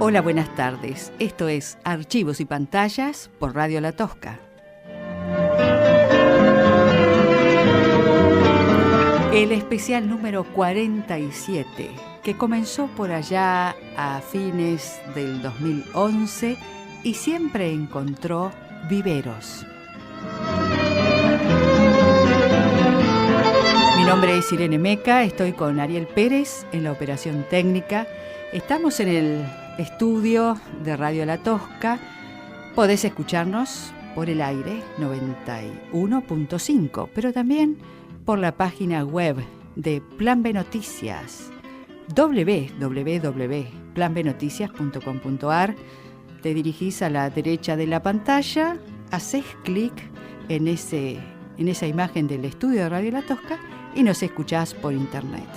Hola, buenas tardes. Esto es Archivos y Pantallas por Radio La Tosca. El especial número 47, que comenzó por allá a fines del 2011 y siempre encontró viveros. Mi nombre es Irene Meca, estoy con Ariel Pérez en la operación técnica. Estamos en el estudio de Radio La Tosca. Podés escucharnos por el aire 91.5, pero también por la página web de Plan B Noticias, www.planbnoticias.com.ar. Te dirigís a la derecha de la pantalla, haces clic en esa imagen del estudio de Radio La Tosca y nos escuchás por internet.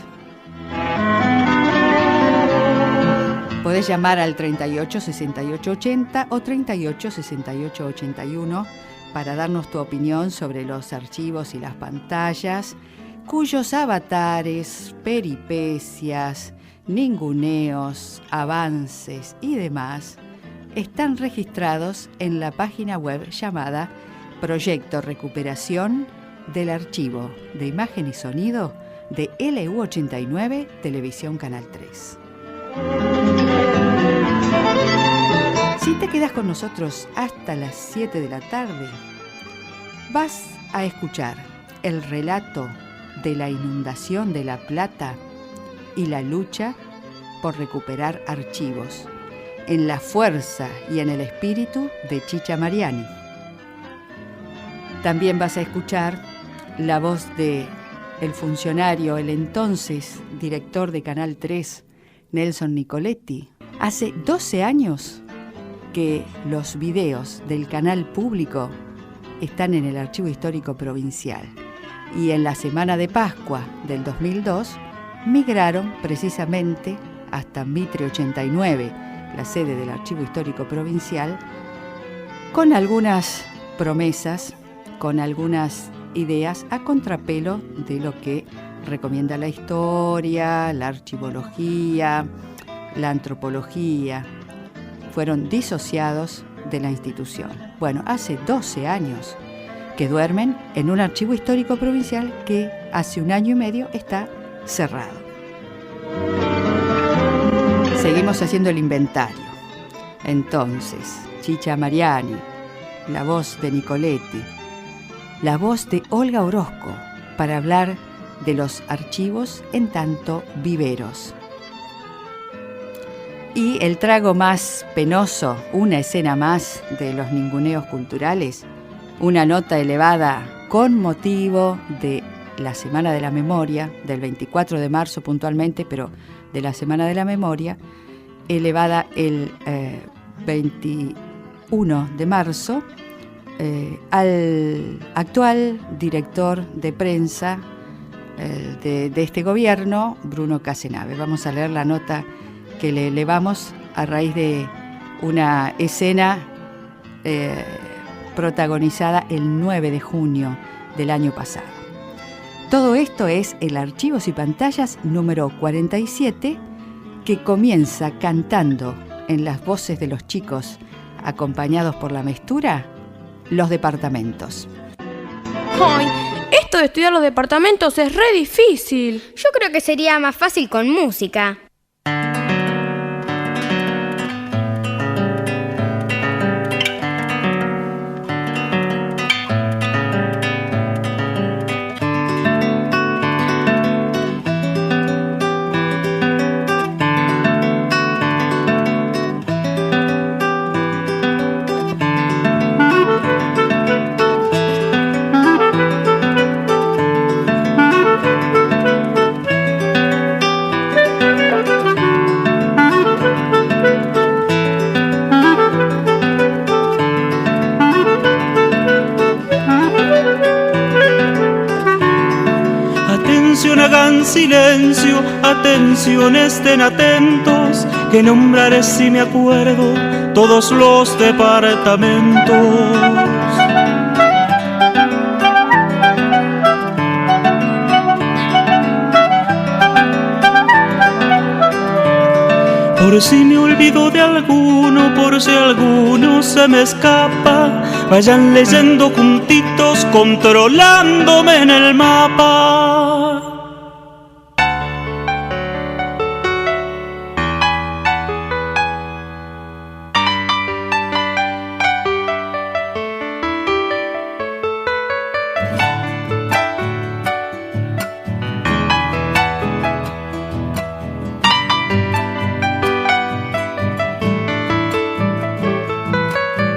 Podés llamar al 38 68 80 o 38 68 81 para darnos tu opinión sobre los archivos y las pantallas, cuyos avatares, peripecias, ninguneos, avances y demás están registrados en la página web llamada Proyecto Recuperación del Archivo de Imagen y Sonido de LU89 Televisión Canal 3. Si te quedas con nosotros hasta las 7 de la tarde, vas a escuchar el relato de la inundación de La Plata y la lucha por recuperar archivos en la fuerza y en el espíritu de Chicha Mariani. También vas a escuchar la voz de el funcionario, el entonces director de Canal 3, Nelson Nicoletti. Hace 12 años que los videos del canal público están en el Archivo Histórico Provincial y en la Semana de Pascua del 2002 migraron precisamente hasta Mitre 89, la sede del Archivo Histórico Provincial, con algunas promesas, con algunas ideas a contrapelo de lo que recomienda la historia, la archivología, la antropología. Fueron disociados de la institución. Bueno, hace 12 años que duermen en un archivo histórico provincial que hace 1 año y medio está cerrado. Seguimos haciendo el inventario. Entonces, Chicha Mariani, la voz de Nicoletti, la voz de Olga Orozco, para hablar de los archivos en tanto viveros. Y el trago más penoso, una escena más de los ninguneos culturales, una nota elevada con motivo de la Semana de la Memoria, del 24 de marzo puntualmente, pero de la Semana de la Memoria, elevada el 21 de marzo al actual director de prensa de este gobierno, Bruno Casenave. Vamos a leer la nota que le elevamos a raíz de una escena protagonizada el 9 de junio del año pasado. Todo esto es el Archivos y Pantallas número 47, que comienza cantando en las voces de los chicos, acompañados por la Mestura, los departamentos. ¡Ay! Esto de estudiar los departamentos es re difícil. Yo creo que sería más fácil con música. Hagan silencio, atención, estén atentos, que nombraré si me acuerdo todos los departamentos. Por si me olvido de alguno, por si alguno se me escapa, vayan leyendo juntitos, controlándome en el mapa.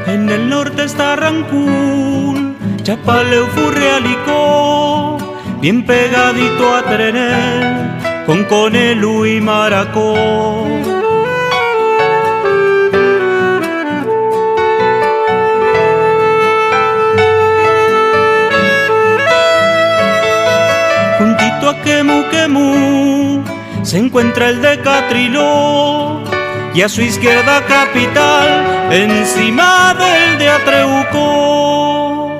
En el norte está Rancún, Chapaleu, Furrialicó, bien pegadito a Trenel, con Conelu y Maracó. Juntito a Quemu se encuentra el de Catriló, y a su izquierda Capital, encima del de Atreuco.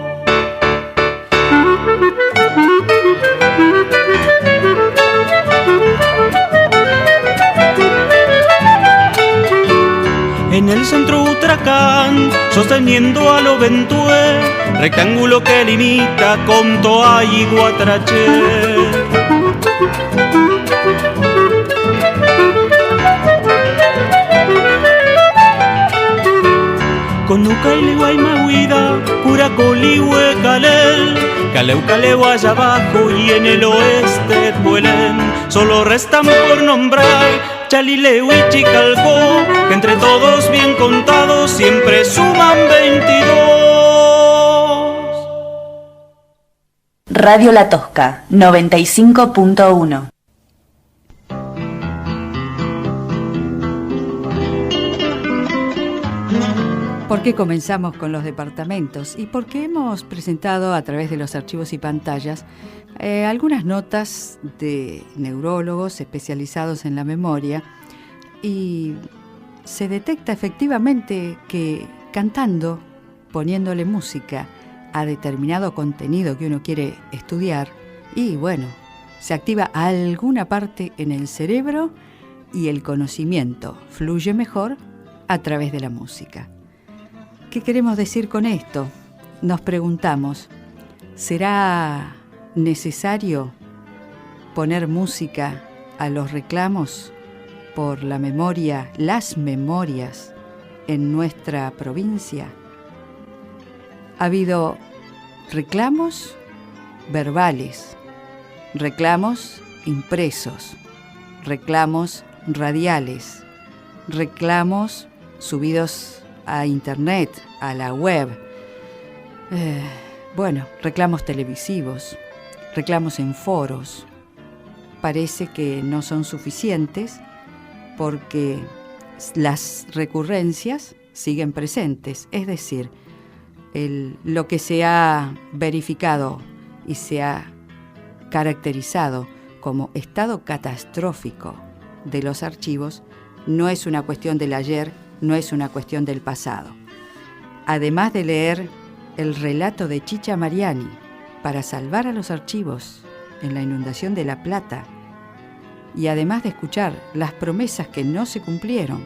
En el centro Utracán, sosteniendo a Loventué, rectángulo que limita con Toay y Guatraché. Con Ucaile, Guaymahuida, Curacoli, Huecalel, Caleu, Caleu allá abajo y en el oeste Puelén. Solo restan por nombrar Chalileu y Chicalcó, que entre todos bien contados siempre suman 22. Radio La Tosca, 95.1. ¿Por qué comenzamos con los departamentos? Y porque hemos presentado a través de los archivos y pantallas algunas notas de neurólogos especializados en la memoria, y se detecta efectivamente que cantando, poniéndole música a determinado contenido que uno quiere estudiar, y bueno, se activa alguna parte en el cerebro y el conocimiento fluye mejor a través de la música. ¿Qué queremos decir con esto? Nos preguntamos, ¿será necesario poner música a los reclamos por la memoria, las memorias en nuestra provincia? Ha habido reclamos verbales, reclamos impresos, reclamos radiales, reclamos subidos a internet, a la web, reclamos televisivos, reclamos en foros. Parece que no son suficientes porque las recurrencias siguen presentes, es decir, lo que se ha verificado y se ha caracterizado como estado catastrófico de los archivos no es una cuestión del ayer, no es una cuestión del pasado. Además de leer el relato de Chicha Mariani para salvar a los archivos en la inundación de La Plata, y además de escuchar las promesas que no se cumplieron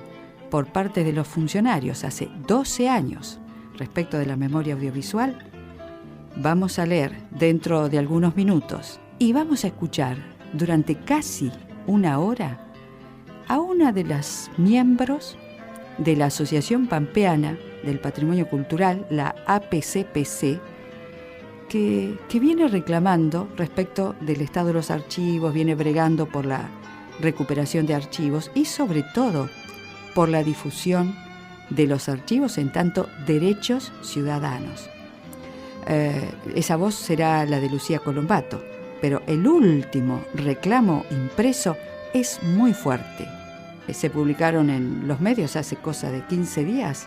por parte de los funcionarios hace 12 años respecto de la memoria audiovisual, vamos a leer dentro de algunos minutos y vamos a escuchar durante casi una hora a una de las miembros de la Asociación Pampeana del Patrimonio Cultural, la APCPC, que viene reclamando respecto del estado de los archivos, viene bregando por la recuperación de archivos y sobre todo por la difusión de los archivos en tanto derechos ciudadanos. Esa voz será la de Lucía Colombato, pero el último reclamo impreso es muy fuerte. Se publicaron en los medios hace cosa de 15 días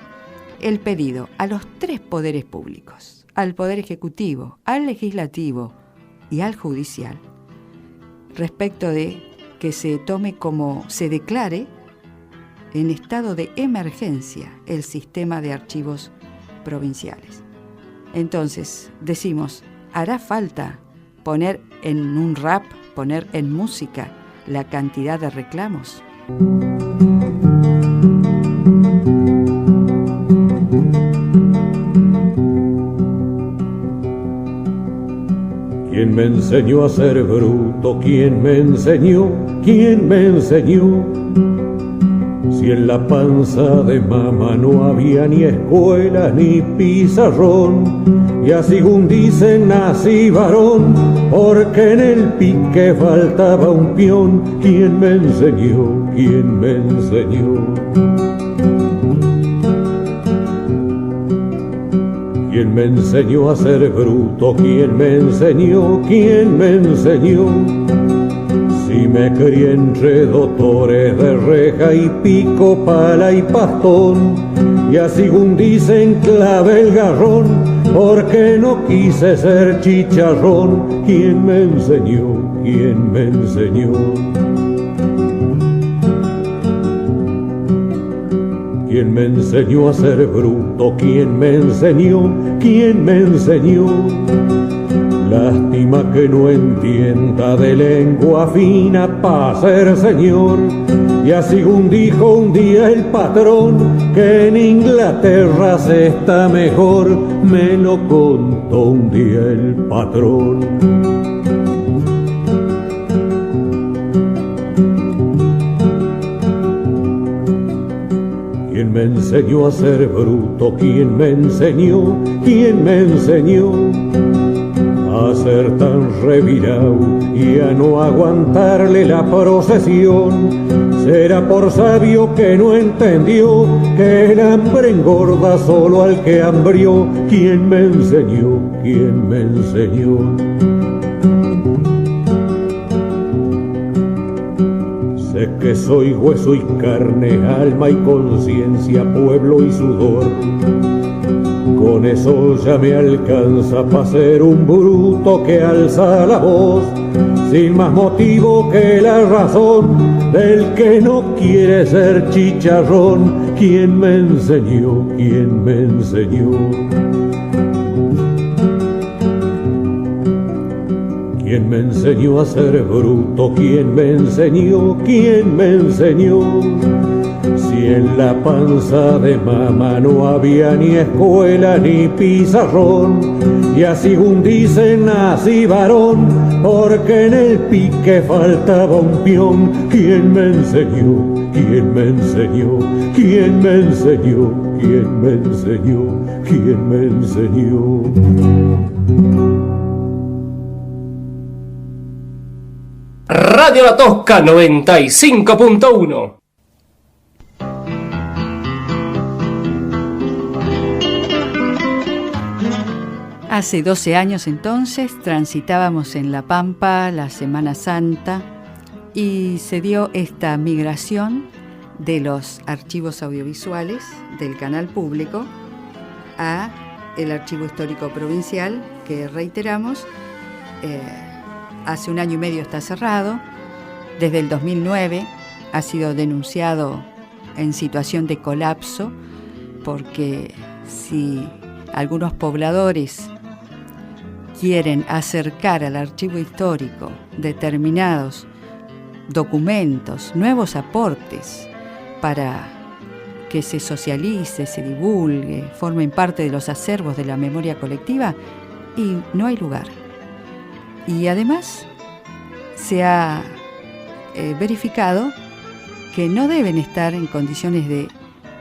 el pedido a los 3 poderes públicos, al Poder Ejecutivo, al Legislativo y al Judicial, respecto de que se declare en estado de emergencia el sistema de archivos provinciales. Entonces, decimos, ¿hará falta poner en un rap, poner en música la cantidad de reclamos? ¿Quién me enseñó a ser bruto? ¿Quién me enseñó? ¿Quién me enseñó? Si en la panza de mamá no había ni escuela ni pizarrón, y así según dicen nací varón, porque en el pique faltaba un peón. ¿Quién me enseñó? ¿Quién me enseñó? ¿Quién me enseñó a ser bruto? ¿Quién me enseñó? ¿Quién me enseñó? Si me crié entre doctores de reja y pico, pala y pastón, y así según dicen clave el garrón, porque no quise ser chicharrón. ¿Quién me enseñó? ¿Quién me enseñó? ¿Quién me enseñó a ser bruto? ¿Quién me enseñó? ¿Quién me enseñó? Lástima que no entienda de lengua fina pa' ser señor. Y así según dijo un día el patrón, que en Inglaterra se está mejor, me lo contó un día el patrón. ¿Quién me enseñó a ser bruto? ¿Quién me enseñó? ¿Quién me enseñó? A ser tan revirado y a no aguantarle la procesión. Será por sabio que no entendió que el hambre engorda solo al que hambrió. ¿Quién me enseñó? ¿Quién me enseñó? Sé que soy hueso y carne, alma y conciencia, pueblo y sudor. Con eso ya me alcanza pa' ser un bruto que alza la voz, sin más motivo que la razón del que no quiere ser chicharrón. ¿Quién me enseñó? ¿Quién me enseñó? ¿Quién me enseñó a ser bruto? ¿Quién me enseñó? ¿Quién me enseñó? Si en la panza de mamá no había ni escuela ni pizarrón, y así según dicen nací varón, porque en el pique faltaba un peón. ¿Quién me enseñó? ¿Quién me enseñó? ¿Quién me enseñó? ¿Quién me enseñó? ¿Quién me enseñó? Radio La Tosca 95.1. Hace 12 años entonces transitábamos en La Pampa la Semana Santa y se dio esta migración de los archivos audiovisuales del canal público a el Archivo Histórico Provincial, que reiteramos, hace 1 año y medio está cerrado. Desde el 2009 ha sido denunciado en situación de colapso, porque si algunos pobladores quieren acercar al archivo histórico determinados documentos, nuevos aportes para que se socialice, se divulgue, formen parte de los acervos de la memoria colectiva, y no hay lugar. Y además se ha verificado que no deben estar en condiciones de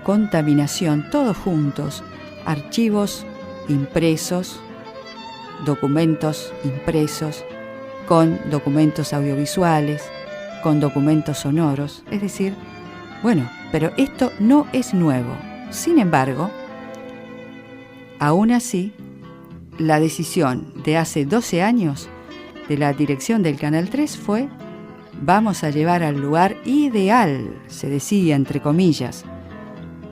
contaminación todos juntos, archivos impresos, documentos impresos, con documentos audiovisuales, con documentos sonoros. Es decir, bueno, pero esto no es nuevo. Sin embargo, aún así, la decisión de hace 12 años de la dirección del Canal 3 fue: vamos a llevar al lugar ideal, se decía entre comillas,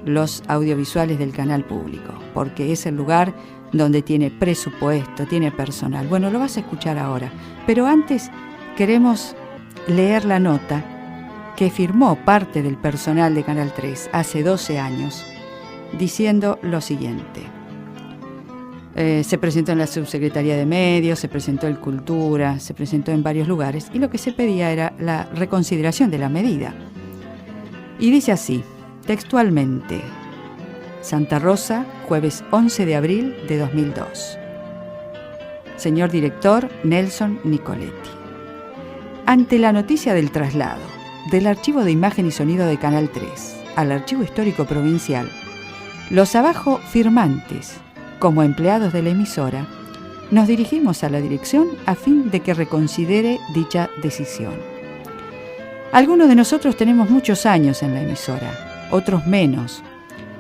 los audiovisuales del canal público, porque es el lugar donde tiene presupuesto, tiene personal. Bueno, lo vas a escuchar ahora, pero antes queremos leer la nota que firmó parte del personal de Canal 3 hace 12 años, diciendo lo siguiente. Se presentó en la Subsecretaría de Medios, se presentó en Cultura, se presentó en varios lugares, y lo que se pedía era la reconsideración de la medida. Y dice así, textualmente: Santa Rosa, jueves 11 de abril de 2002. señor director Nelson Nicoletti. Ante la noticia del traslado del archivo de imagen y sonido de Canal 3 al Archivo Histórico Provincial, los abajo firmantes, como empleados de la emisora, nos dirigimos a la dirección a fin de que reconsidere dicha decisión. Algunos de nosotros tenemos muchos años en la emisora, otros menos,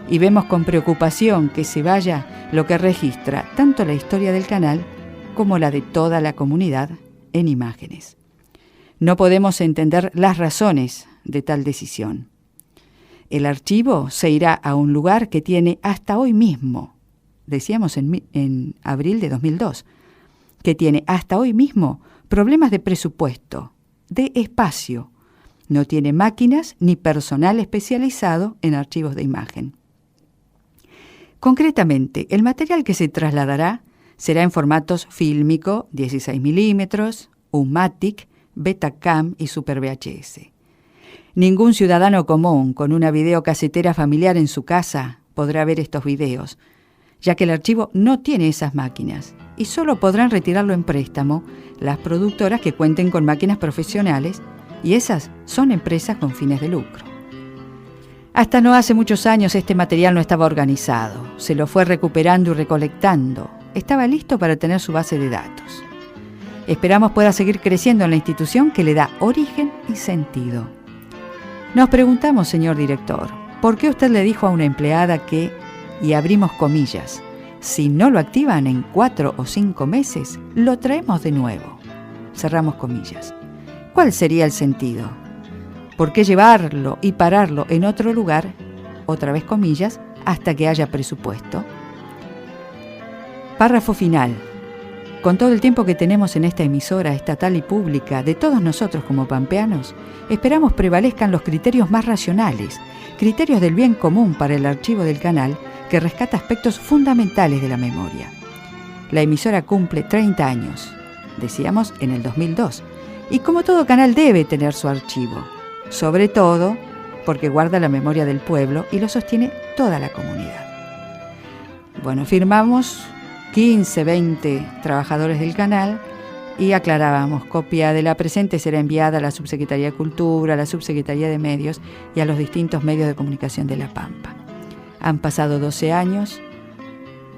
y vemos con preocupación que se vaya lo que registra tanto la historia del canal como la de toda la comunidad en imágenes. No podemos entender las razones de tal decisión. El archivo se irá a un lugar que tiene hasta hoy mismo, decíamos en abril de 2002, que tiene hasta hoy mismo problemas de presupuesto, de espacio. No tiene máquinas ni personal especializado en archivos de imagen. Concretamente, el material que se trasladará será en formatos fílmico, 16 milímetros, UMATIC, Betacam y Super VHS. Ningún ciudadano común con una videocasetera familiar en su casa podrá ver estos videos, ya que el archivo no tiene esas máquinas y solo podrán retirarlo en préstamo las productoras que cuenten con máquinas profesionales, y esas son empresas con fines de lucro. Hasta no hace muchos años este material no estaba organizado, se lo fue recuperando y recolectando, estaba listo para tener su base de datos. Esperamos pueda seguir creciendo en la institución que le da origen y sentido. Nos preguntamos, señor director, ¿por qué usted le dijo a una empleada que, y abrimos comillas, si no lo activan en 4 o 5 meses, lo traemos de nuevo? Cerramos comillas. ¿Cuál sería el sentido? ¿Por qué llevarlo y pararlo en otro lugar, otra vez comillas, hasta que haya presupuesto? Párrafo final. Con todo el tiempo que tenemos en esta emisora estatal y pública, de todos nosotros como pampeanos, esperamos prevalezcan los criterios más racionales, criterios del bien común para el archivo del canal que rescata aspectos fundamentales de la memoria. La emisora cumple 30 años, decíamos en el 2002, y como todo canal debe tener su archivo, sobre todo porque guarda la memoria del pueblo y lo sostiene toda la comunidad. Bueno, firmamos 15, 20 trabajadores del canal y aclarábamos, copia de la presente será enviada a la Subsecretaría de Cultura, a la Subsecretaría de Medios y a los distintos medios de comunicación de La Pampa. Han pasado 12 años,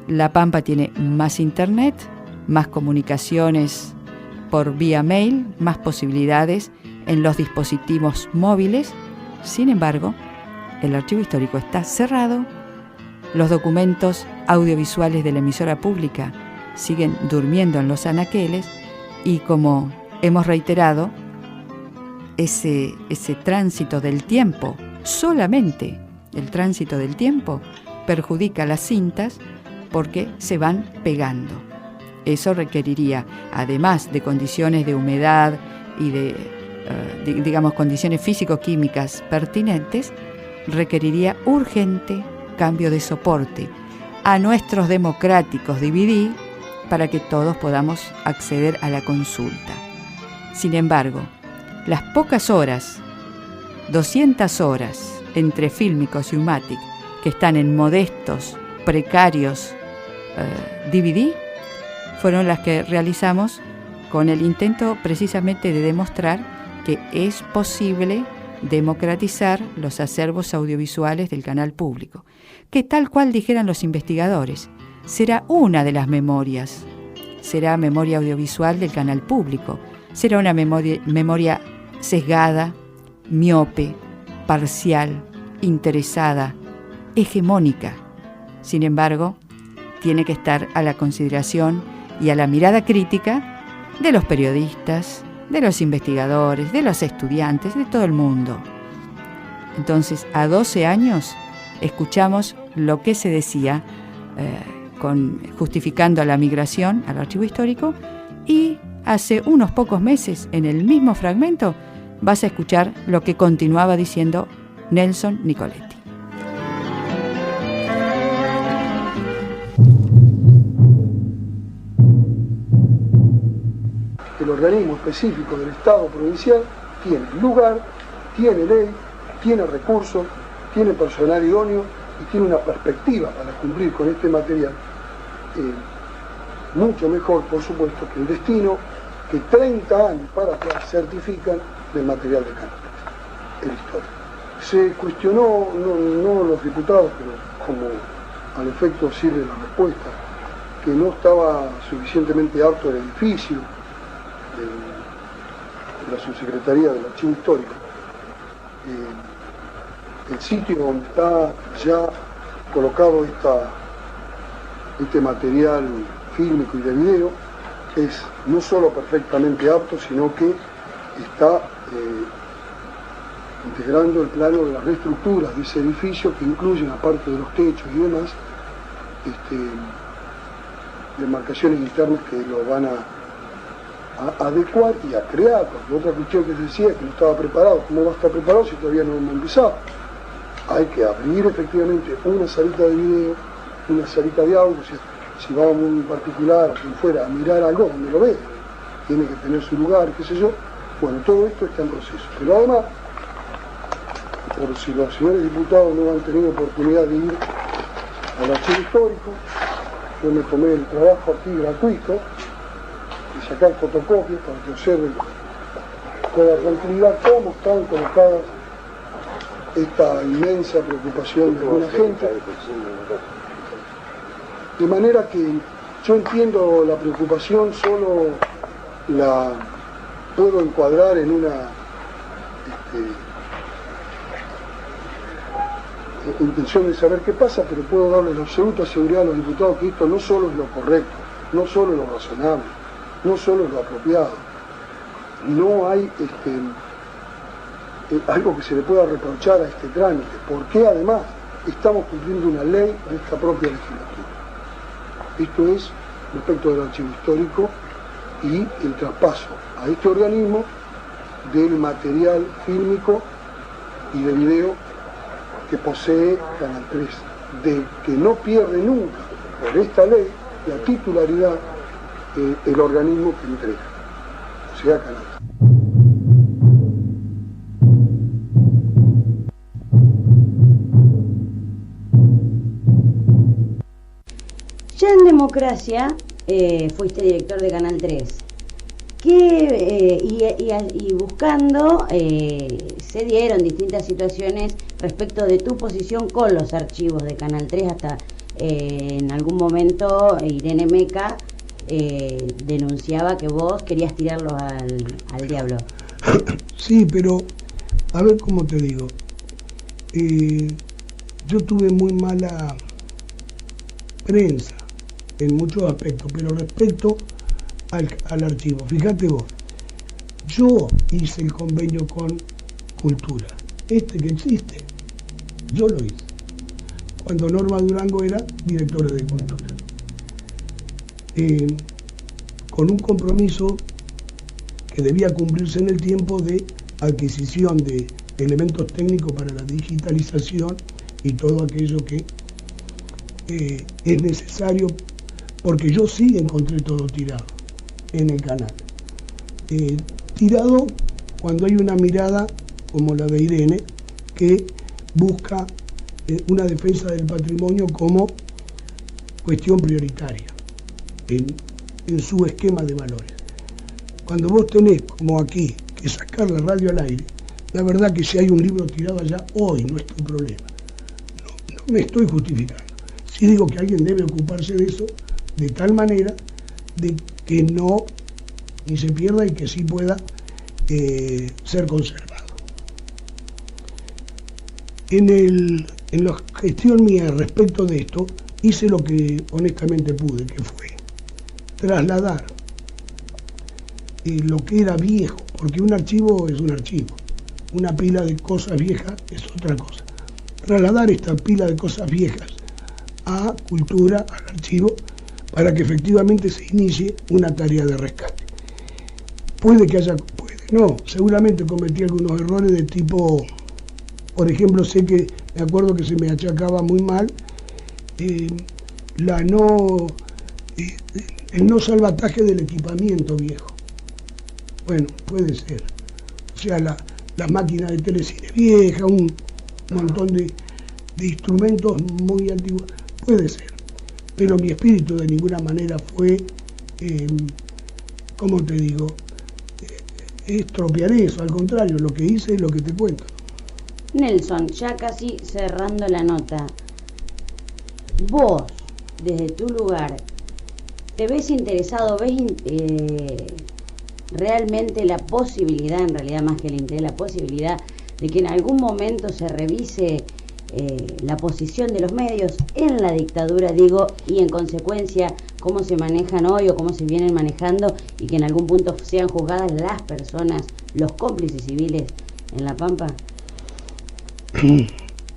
La Pampa tiene más internet, más comunicaciones por vía mail, más posibilidades en los dispositivos móviles. Sin embargo, el archivo histórico está cerrado. Los documentos audiovisuales de la emisora pública siguen durmiendo en los anaqueles y, como hemos reiterado, ese tránsito del tiempo, solamente el tránsito del tiempo, perjudica las cintas porque se van pegando. Eso requeriría, además de condiciones de humedad y de condiciones físico-químicas pertinentes, requeriría urgente cambio de soporte a nuestros democráticos DVD para que todos podamos acceder a la consulta. Sin embargo, las pocas horas, 200 horas entre fílmicos y UMATIC que están en modestos, precarios DVD, fueron las que realizamos con el intento precisamente de demostrar que es posible democratizar los acervos audiovisuales del canal público, que tal cual dijeran los investigadores, será una de las memorias, será memoria audiovisual del canal público, será una memoria sesgada, miope, parcial, interesada, hegemónica. Sin embargo, tiene que estar a la consideración y a la mirada crítica de los periodistas, de los investigadores, de los estudiantes, de todo el mundo. Entonces, a 12 años escuchamos lo que se decía justificando a la migración al archivo histórico, y hace unos pocos meses, en el mismo fragmento, vas a escuchar lo que continuaba diciendo Nelson Nicoletti. El organismo específico del Estado provincial tiene lugar, tiene ley, tiene recursos, tiene personal idóneo y tiene una perspectiva para cumplir con este material. mucho mejor, por supuesto, que el destino que 30 años para atrás certifican del material de Canal 3, el histórico. Se cuestionó, no los diputados, pero como al efecto sirve la respuesta, que no estaba suficientemente apto el edificio de la Subsecretaría del Archivo Histórico. El sitio donde está ya colocado este material fílmico y de video es no solo perfectamente apto, sino que está integrando el plano de las reestructuras de ese edificio, que incluyen, aparte de los techos y demás, demarcaciones internas que lo van a adecuar y a crear, porque otra cuestión que se decía es que no estaba preparado. ¿Cómo va a estar preparado si todavía no hemos empezado? Hay que abrir efectivamente una salita de video, una salita de audio. Si va un particular quien fuera a mirar algo, donde lo ve, tiene que tener su lugar, qué sé yo. Bueno, todo esto está en proceso. Pero además, por si los señores diputados no han tenido oportunidad de ir al archivo histórico, yo me tomé el trabajo aquí gratuito de sacar fotocopias para que observen con la tranquilidad cómo están colocadas esta inmensa preocupación de alguna gente. De manera que yo entiendo la preocupación, solo la puedo encuadrar en una intención de saber qué pasa, pero puedo darle la absoluta seguridad a los diputados que esto no solo es lo correcto, no solo es lo razonable, no solo es lo apropiado. No hay algo que se le pueda reprochar a este trámite, porque además estamos cumpliendo una ley de esta propia legislatura. Esto es respecto del archivo histórico y el traspaso a este organismo del material fílmico y de video que posee Canal 3, de que no pierde nunca por esta ley la titularidad el organismo que entrega, o sea, Canal 3. Ya en democracia fuiste director de Canal 3. Y buscando, se dieron distintas situaciones respecto de tu posición con los archivos de Canal 3, hasta en algún momento Irene Meca denunciaba que vos querías tirarlos al diablo. Sí, pero a ver cómo te digo, yo tuve muy mala prensa en muchos aspectos, pero respecto al archivo, fíjate vos, yo hice el convenio con Cultura, que existe, yo lo hice, cuando Norma Durango era directora de Cultura, con un compromiso que debía cumplirse en el tiempo de adquisición de elementos técnicos para la digitalización y todo aquello que es necesario, porque yo sí encontré todo tirado en el canal. Tirado cuando hay una mirada como la de Irene, que busca una defensa del patrimonio como cuestión prioritaria en su esquema de valores. Cuando vos tenés, como aquí, que sacar la radio al aire, la verdad que si hay un libro tirado allá, hoy no es tu problema. No me estoy justificando. Sí digo que alguien debe ocuparse de eso de tal manera de que no ni se pierda y que sí pueda ser conservado. En la gestión mía respecto de esto, hice lo que honestamente pude, que fue trasladar lo que era viejo, porque un archivo es un archivo, una pila de cosas viejas es otra cosa. Trasladar esta pila de cosas viejas a Cultura, al archivo, para que efectivamente se inicie una tarea de rescate. No, seguramente cometí algunos errores de tipo, por ejemplo, me acuerdo que se me achacaba muy mal el no salvataje del equipamiento viejo. Bueno, puede ser. O sea, la máquina de telecine vieja, un montón de instrumentos muy antiguos, puede ser. Pero mi espíritu de ninguna manera fue ¿cómo te digo? Estropear eso, al contrario, lo que hice es lo que te cuento. Nelson, ya casi cerrando la nota, vos, desde tu lugar, ¿te ves interesado, ves realmente la posibilidad, en realidad más que el interés, la posibilidad de que en algún momento se revise la posición de los medios en la dictadura, digo, y en consecuencia cómo se manejan hoy o cómo se vienen manejando, y que en algún punto sean juzgadas las personas, los cómplices civiles en La Pampa?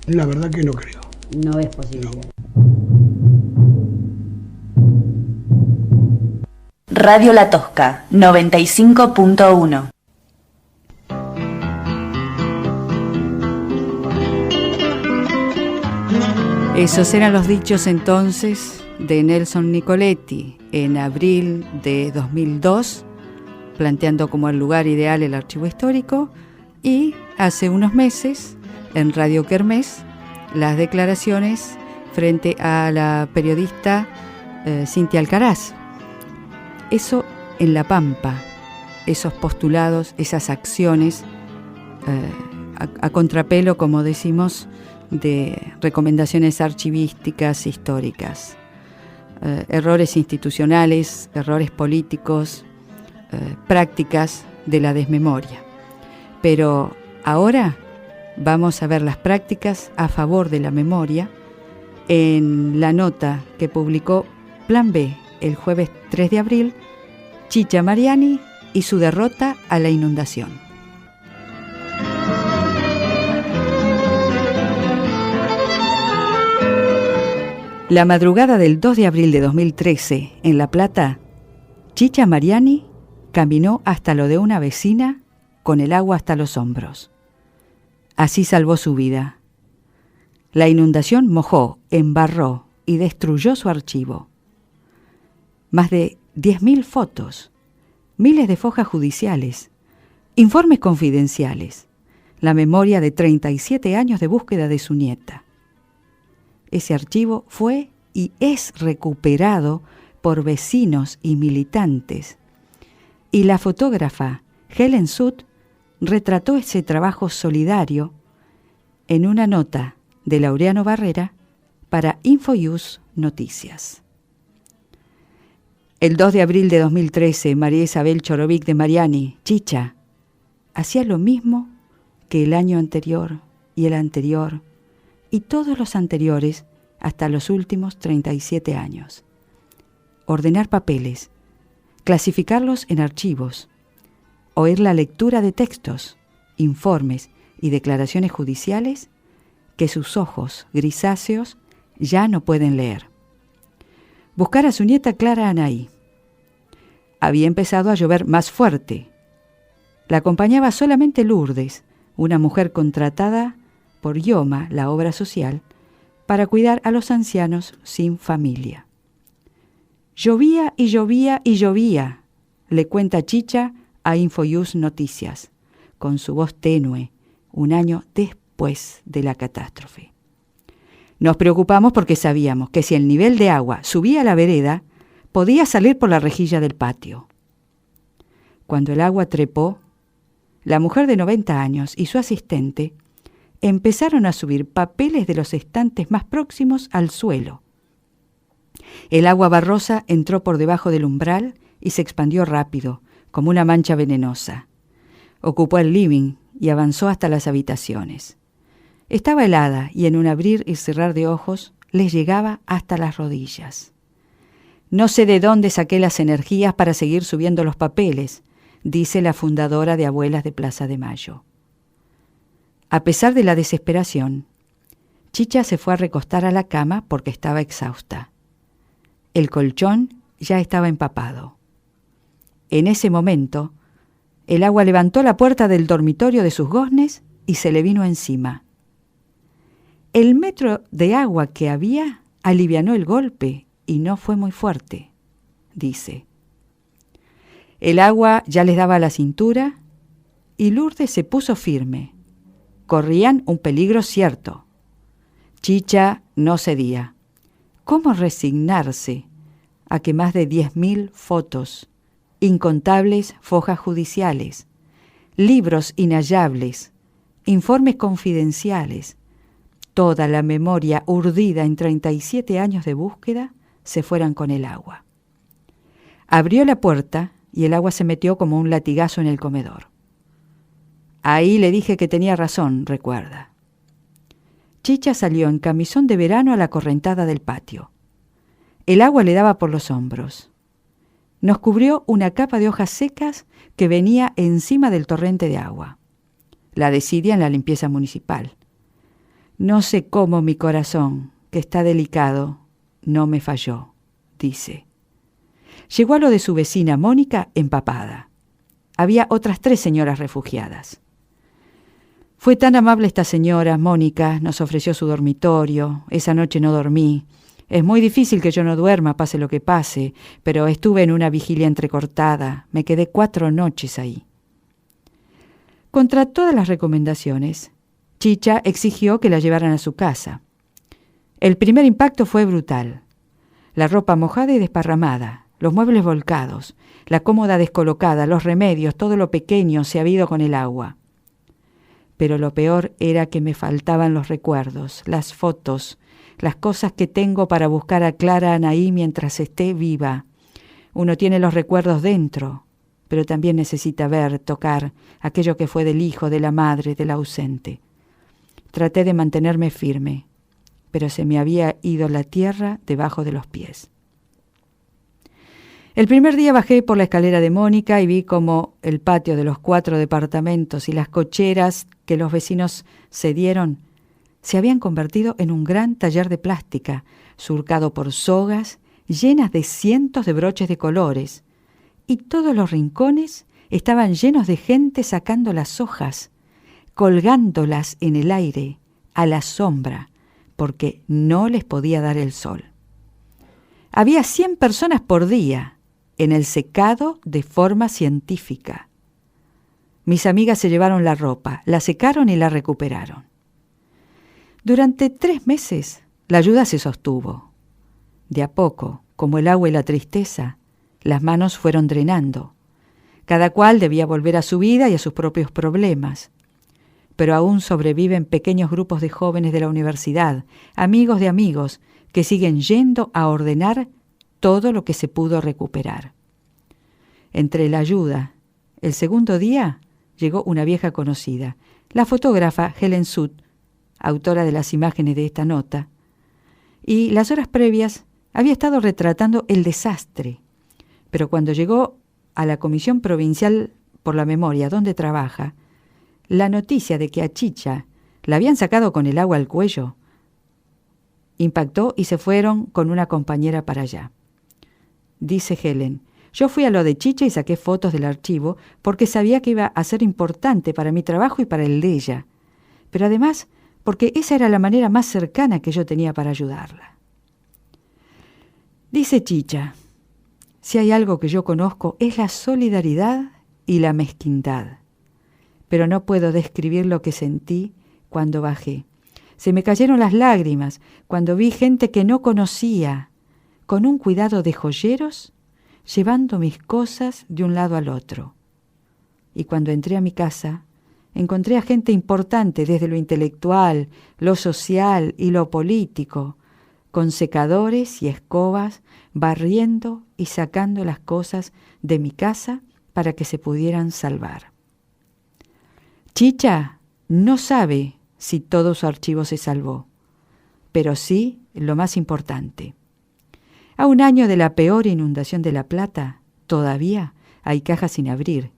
La verdad que no creo. No ves posibilidad. No. Radio La Tosca, 95.1. Esos eran los dichos entonces de Nelson Nicoletti en abril de 2002, planteando como el lugar ideal el archivo histórico, y hace unos meses en Radio Kermés las declaraciones frente a la periodista Cintia Alcaraz. Eso en La Pampa, esos postulados, esas acciones a contrapelo, como decimos, de recomendaciones archivísticas históricas, errores institucionales, errores políticos, prácticas de la desmemoria. Pero ahora vamos a ver las prácticas a favor de la memoria en la nota que publicó Plan B el jueves 3 de abril, Chicha Mariani y su derrota a la inundación. La madrugada del 2 de abril de 2013, en La Plata, Chicha Mariani caminó hasta lo de una vecina con el agua hasta los hombros. Así salvó su vida. La inundación mojó, embarró y destruyó su archivo. Más de 10.000 fotos, miles de fojas judiciales, informes confidenciales, la memoria de 37 años de búsqueda de su nieta. Ese archivo fue y es recuperado por vecinos y militantes. Y la fotógrafa Helen Sud retrató ese trabajo solidario en una nota de Laureano Barrera para InfoNews Noticias. El 2 de abril de 2013, María Isabel Chorovic de Mariani, Chicha, hacía lo mismo que el año anterior y el anterior, y todos los anteriores hasta los últimos 37 años. Ordenar papeles, clasificarlos en archivos, oír la lectura de textos, informes y declaraciones judiciales que sus ojos grisáceos ya no pueden leer. Buscar a su nieta Clara Anaí. Había empezado a llover más fuerte. La acompañaba solamente Lourdes, una mujer contratada por IOMA, la obra social, para cuidar a los ancianos sin familia. Llovía y llovía y llovía, le cuenta Chicha a InfoNews Noticias, con su voz tenue, un año después de la catástrofe. Nos preocupamos porque sabíamos que si el nivel de agua subía a la vereda, podía salir por la rejilla del patio. Cuando el agua trepó, la mujer de 90 años y su asistente empezaron a subir papeles de los estantes más próximos al suelo. El agua barrosa entró por debajo del umbral y se expandió rápido, como una mancha venenosa. Ocupó el living y avanzó hasta las habitaciones. Estaba helada y en un abrir y cerrar de ojos les llegaba hasta las rodillas. No sé de dónde saqué las energías para seguir subiendo los papeles, dice la fundadora de Abuelas de Plaza de Mayo. A pesar de la desesperación, Chicha se fue a recostar a la cama porque estaba exhausta. El colchón ya estaba empapado. En ese momento, el agua levantó la puerta del dormitorio de sus goznes y se le vino encima. El metro de agua que había alivianó el golpe y no fue muy fuerte, dice. El agua ya les daba a la cintura y Lourdes se puso firme. Corrían un peligro cierto. Chicha no cedía. ¿Cómo resignarse a que más de 10.000 fotos, incontables fojas judiciales, libros inhallables, informes confidenciales, toda la memoria urdida en 37 años de búsqueda, se fueran con el agua. Abrió la puerta y el agua se metió como un latigazo en el comedor. Ahí le dije que tenía razón, recuerda. Chicha salió en camisón de verano a la correntada del patio. El agua le daba por los hombros. Nos cubrió una capa de hojas secas que venía encima del torrente de agua. La desidia en la limpieza municipal. No sé cómo mi corazón, que está delicado, no me falló, dice. Llegó a lo de su vecina Mónica empapada. Había otras 3 señoras refugiadas. Fue tan amable esta señora, Mónica, nos ofreció su dormitorio. Esa noche no dormí. Es muy difícil que yo no duerma, pase lo que pase, pero estuve en una vigilia entrecortada. Me quedé 4 noches ahí. Contra todas las recomendaciones, Chicha exigió que la llevaran a su casa. El primer impacto fue brutal. La ropa mojada y desparramada, los muebles volcados, la cómoda descolocada, los remedios, todo lo pequeño se había ido con el agua. Pero lo peor era que me faltaban los recuerdos, las fotos, las cosas que tengo para buscar a Clara Anaí mientras esté viva. Uno tiene los recuerdos dentro, pero también necesita ver, tocar aquello que fue del hijo, de la madre, del ausente. Traté de mantenerme firme, pero se me había ido la tierra debajo de los pies. El primer día bajé por la escalera de Mónica y vi como el patio de los 4 departamentos y las cocheras que los vecinos cedieron se habían convertido en un gran taller de plástica, surcado por sogas llenas de cientos de broches de colores, y todos los rincones estaban llenos de gente sacando las hojas, colgándolas en el aire, a la sombra, porque no les podía dar el sol. Había 100 personas por día en el secado de forma científica. Mis amigas se llevaron la ropa, la secaron y la recuperaron. Durante 3 meses la ayuda se sostuvo. De a poco, como el agua y la tristeza, las manos fueron drenando. Cada cual debía volver a su vida y a sus propios problemas. Pero aún sobreviven pequeños grupos de jóvenes de la universidad, amigos de amigos, que siguen yendo a ordenar todo lo que se pudo recuperar. Entre la ayuda, el segundo día llegó una vieja conocida, la fotógrafa Helen Sud, autora de las imágenes de esta nota, y las horas previas había estado retratando el desastre, pero cuando llegó a la Comisión Provincial por la Memoria, donde trabaja, la noticia de que a Chicha la habían sacado con el agua al cuello impactó y se fueron con una compañera para allá. Dice Helen, yo fui a lo de Chicha y saqué fotos del archivo porque sabía que iba a ser importante para mi trabajo y para el de ella, pero además porque esa era la manera más cercana que yo tenía para ayudarla. Dice Chicha, si hay algo que yo conozco es la solidaridad y la mezquindad, pero no puedo describir lo que sentí cuando bajé. Se me cayeron las lágrimas cuando vi gente que no conocía, con un cuidado de joyeros, llevando mis cosas de un lado al otro. Y cuando entré a mi casa, encontré a gente importante desde lo intelectual, lo social y lo político, con secadores y escobas, barriendo y sacando las cosas de mi casa para que se pudieran salvar. Chicha no sabe si todo su archivo se salvó, pero sí lo más importante. A 1 año de la peor inundación de La Plata, todavía hay cajas sin abrir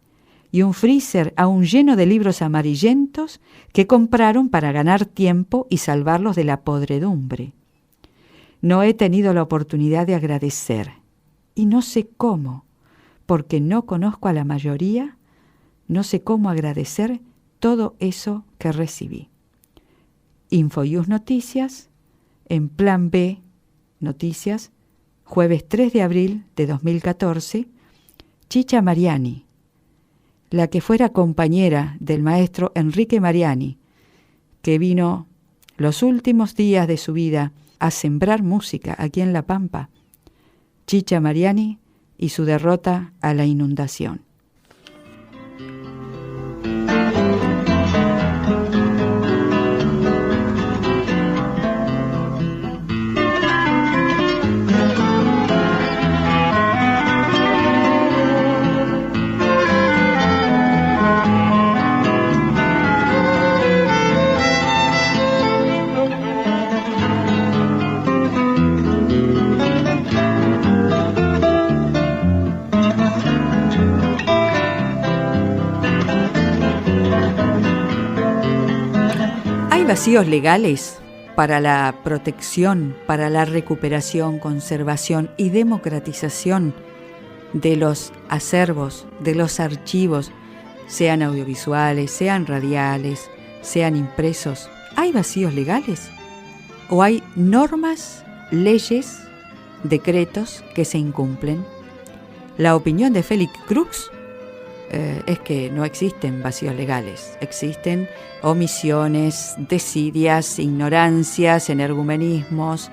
y un freezer aún lleno de libros amarillentos que compraron para ganar tiempo y salvarlos de la podredumbre. No he tenido la oportunidad de agradecer, y no sé cómo, porque no conozco a la mayoría, no sé cómo agradecer todo eso que recibí. Infonews Noticias, en Plan B Noticias, jueves 3 de abril de 2014, Chicha Mariani, la que fuera compañera del maestro Enrique Mariani, que vino los últimos días de su vida a sembrar música aquí en La Pampa. Chicha Mariani y su derrota a la inundación. Vacíos legales para la protección, para la recuperación, conservación y democratización de los acervos, de los archivos, sean audiovisuales, sean radiales, sean impresos. ¿Hay vacíos legales? ¿O hay normas, leyes, decretos que se incumplen? La opinión de Félix Crux es que no existen vacíos legales, existen omisiones, desidias, ignorancias, energumenismos,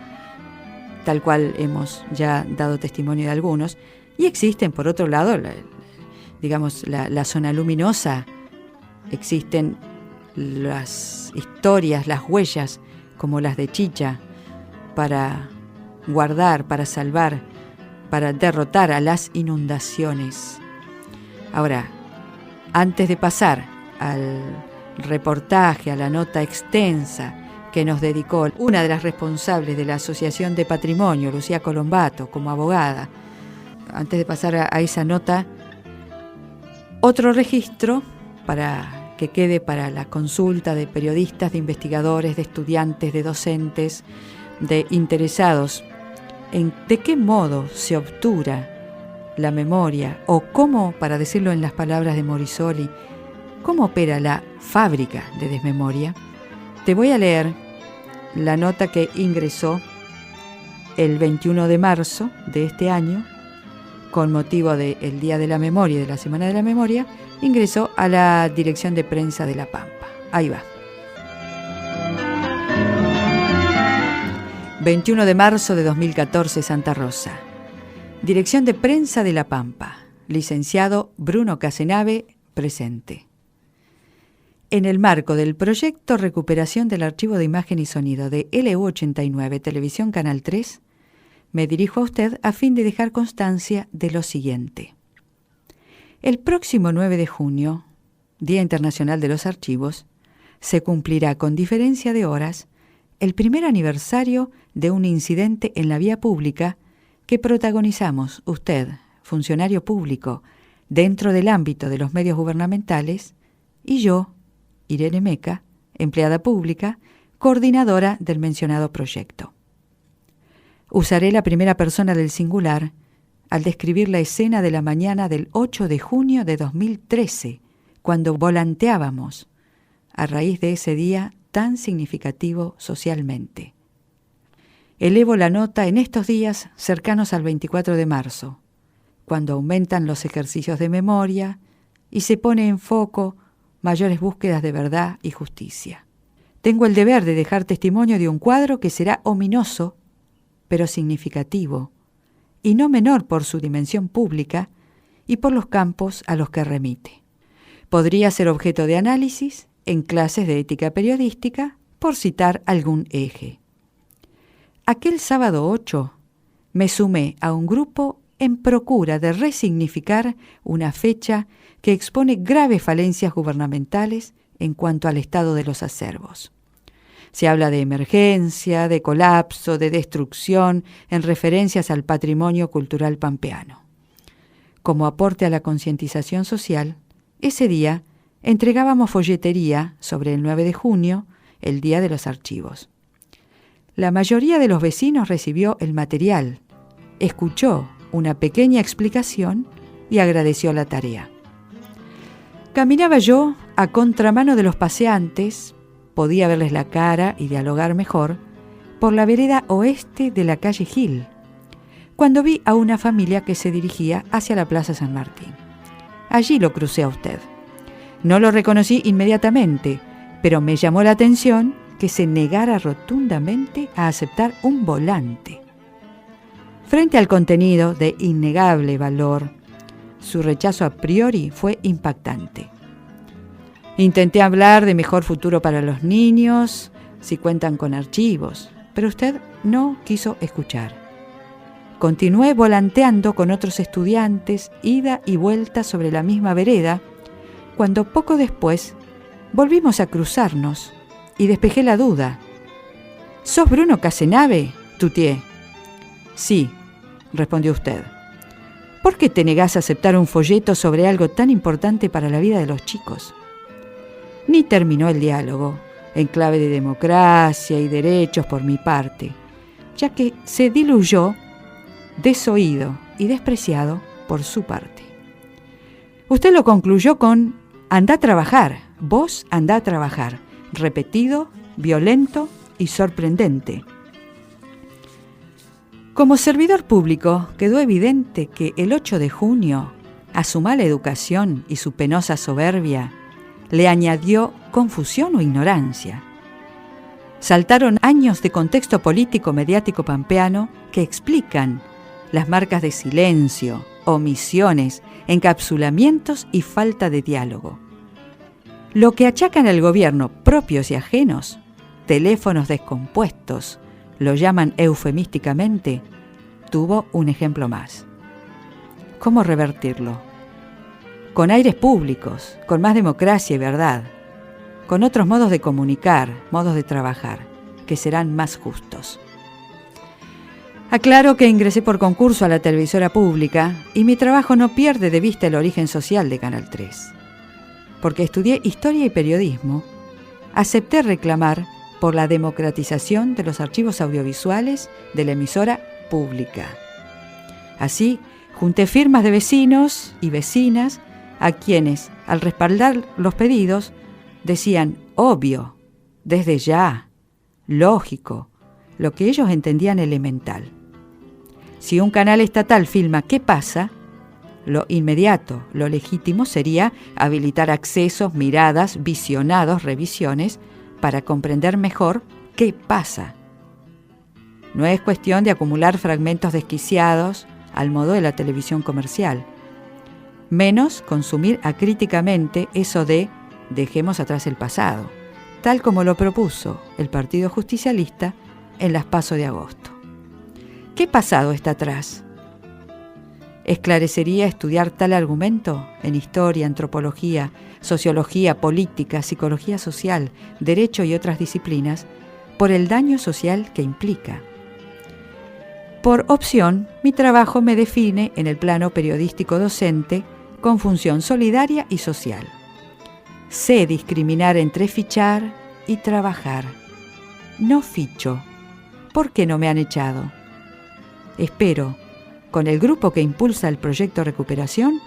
tal cual hemos ya dado testimonio de algunos, y existen, por otro lado, la zona luminosa, existen las historias, las huellas, como las de Chicha, para guardar, para salvar, para derrotar a las inundaciones. Ahora, antes de pasar al reportaje, a la nota extensa que nos dedicó una de las responsables de la Asociación de Patrimonio, Lucía Colombato, como abogada, antes de pasar a esa nota, otro registro para que quede para la consulta de periodistas, de investigadores, de estudiantes, de docentes, de interesados, en de qué modo se obtura la memoria, o cómo, para decirlo en las palabras de Morisoli, cómo opera la fábrica de desmemoria. Te voy a leer la nota que ingresó el 21 de marzo de este año, con motivo del Día de la Memoria y de la Semana de la Memoria, ingresó a la Dirección de Prensa de La Pampa. Ahí va. 21 de marzo de 2014, Santa Rosa. Dirección de Prensa de La Pampa. Licenciado Bruno Casenave, presente. En el marco del proyecto Recuperación del Archivo de Imagen y Sonido de LU89 Televisión Canal 3, me dirijo a usted a fin de dejar constancia de lo siguiente. El próximo 9 de junio, Día Internacional de los Archivos, se cumplirá con diferencia de horas el primer aniversario de un incidente en la vía pública que protagonizamos usted, funcionario público, dentro del ámbito de los medios gubernamentales, y yo, Irene Meca, empleada pública, coordinadora del mencionado proyecto. Usaré la primera persona del singular al describir la escena de la mañana del 8 de junio de 2013, cuando volanteábamos, a raíz de ese día tan significativo socialmente. Elevo la nota en estos días cercanos al 24 de marzo, cuando aumentan los ejercicios de memoria y se pone en foco mayores búsquedas de verdad y justicia. Tengo el deber de dejar testimonio de un cuadro que será ominoso, pero significativo, y no menor por su dimensión pública y por los campos a los que remite. Podría ser objeto de análisis en clases de ética periodística, por citar algún eje. Aquel sábado 8 me sumé a un grupo en procura de resignificar una fecha que expone graves falencias gubernamentales en cuanto al estado de los acervos. Se habla de emergencia, de colapso, de destrucción, en referencias al patrimonio cultural pampeano. Como aporte a la concientización social, ese día entregábamos folletería sobre el 9 de junio, el Día de los Archivos. La mayoría de los vecinos recibió el material, escuchó una pequeña explicación y agradeció la tarea. Caminaba yo a contramano de los paseantes, podía verles la cara y dialogar mejor, por la vereda oeste de la calle Gil, cuando vi a una familia que se dirigía hacia la Plaza San Martín. Allí lo crucé a usted. No lo reconocí inmediatamente, pero me llamó la atención que se negara rotundamente a aceptar un volante. Frente al contenido de innegable valor, su rechazo a priori fue impactante. Intenté hablar de mejor futuro para los niños, si cuentan con archivos, pero usted no quiso escuchar. Continué volanteando con otros estudiantes, ida y vuelta sobre la misma vereda, cuando poco después volvimos a cruzarnos y despejé la duda. ¿Sos Bruno Casenave, Tutier? Sí, respondió usted. ¿Por qué te negás a aceptar un folleto sobre algo tan importante para la vida de los chicos? Ni terminó el diálogo, en clave de democracia y derechos por mi parte, ya que se diluyó, desoído y despreciado por su parte. Usted lo concluyó con «Andá a trabajar, vos andá a trabajar», repetido, violento y sorprendente. Como servidor público, quedó evidente que el 8 de junio, a su mala educación y su penosa soberbia, le añadió confusión o ignorancia. Saltaron años de contexto político mediático pampeano que explican las marcas de silencio, omisiones, encapsulamientos y falta de diálogo. Lo que achacan al gobierno propios y ajenos, teléfonos descompuestos, lo llaman eufemísticamente, tuvo un ejemplo más. ¿Cómo revertirlo? Con aires públicos, con más democracia y verdad, con otros modos de comunicar, modos de trabajar, que serán más justos. Aclaro que ingresé por concurso a la televisora pública y mi trabajo no pierde de vista el origen social de Canal 3. Porque estudié historia y periodismo, acepté reclamar por la democratización de los archivos audiovisuales de la emisora pública. Así, junté firmas de vecinos y vecinas a quienes, al respaldar los pedidos, decían obvio, desde ya, lógico, lo que ellos entendían elemental. Si un canal estatal filma ¿qué pasa?, lo inmediato, lo legítimo sería habilitar accesos, miradas, visionados, revisiones, para comprender mejor qué pasa. No es cuestión de acumular fragmentos desquiciados al modo de la televisión comercial. Menos consumir acríticamente eso de dejemos atrás el pasado, tal como lo propuso el Partido Justicialista en las PASO de agosto. ¿Qué pasado está atrás? ¿Esclarecería estudiar tal argumento en historia, antropología, sociología, política, psicología social, derecho y otras disciplinas por el daño social que implica? Por opción, mi trabajo me define en el plano periodístico docente con función solidaria y social. Sé discriminar entre fichar y trabajar. No ficho. ¿Por qué no me han echado? Espero, con el grupo que impulsa el proyecto Recuperación,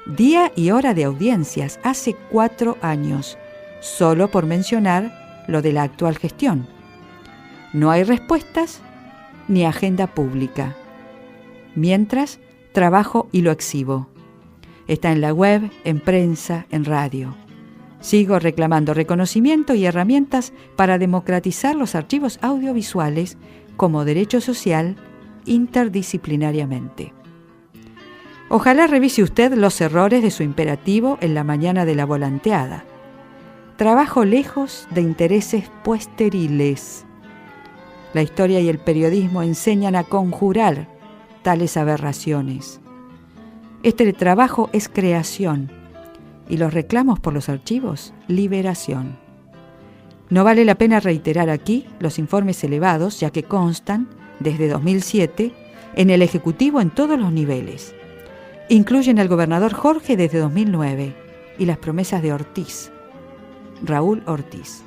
día y hora de audiencias hace 4 años, solo por mencionar lo de la actual gestión. No hay respuestas ni agenda pública. Mientras, trabajo y lo exhibo. Está en la web, en prensa, en radio. Sigo reclamando reconocimiento y herramientas para democratizar los archivos audiovisuales como derecho social interdisciplinariamente. Ojalá revise usted los errores de su imperativo en la mañana de la volanteada. Trabajo lejos de intereses puesteriles. La historia y el periodismo enseñan a conjurar tales aberraciones. Este trabajo es creación y los reclamos por los archivos, liberación. No vale la pena reiterar aquí los informes elevados, ya que constan, desde 2007, en el Ejecutivo en todos los niveles. Incluyen al gobernador Jorge desde 2009 y las promesas de Ortiz, Raúl Ortiz.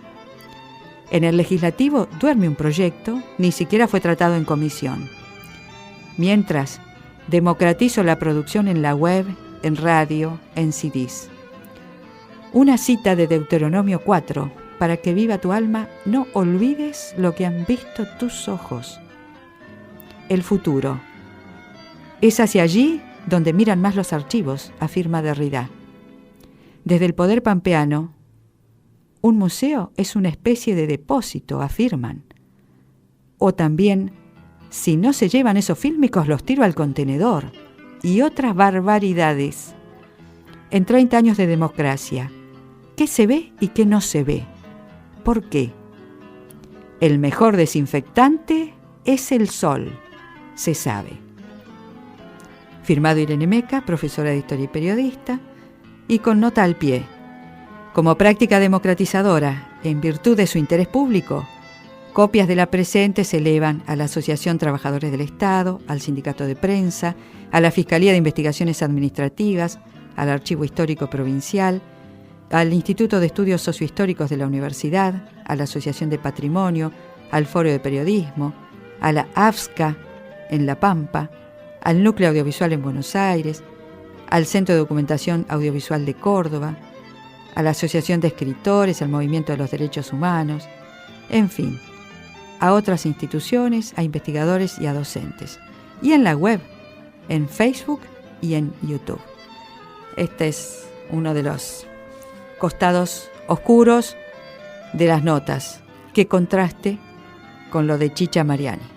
En el Legislativo duerme un proyecto, ni siquiera fue tratado en comisión. Mientras, democratizo la producción en la web, en radio, en CDs. Una cita de Deuteronomio 4, para que viva tu alma, no olvides lo que han visto tus ojos. El futuro. Es hacia allí donde miran más los archivos, afirma Derrida. Desde el poder pampeano, un museo es una especie de depósito, afirman. O también Si no se llevan esos fílmicos, los tiro al contenedor. Y otras barbaridades. En 30 años de democracia, ¿qué se ve y qué no se ve? ¿Por qué? El mejor desinfectante es el sol, se sabe. Firmado Irene Meca, profesora de Historia y periodista, y con nota al pie. Como práctica democratizadora, en virtud de su interés público, copias de la presente se elevan a la Asociación Trabajadores del Estado, al Sindicato de Prensa, a la Fiscalía de Investigaciones Administrativas, al Archivo Histórico Provincial, al Instituto de Estudios Sociohistóricos de la Universidad, a la Asociación de Patrimonio, al Foro de Periodismo, a la AFSCA en La Pampa, al Núcleo Audiovisual en Buenos Aires, al Centro de Documentación Audiovisual de Córdoba, a la Asociación de Escritores, al Movimiento de los Derechos Humanos, en fin, a otras instituciones, a investigadores y a docentes. Y en la web, en Facebook y en YouTube. Este es uno de los costados oscuros de las notas. Qué contraste con lo de Chicha Mariani.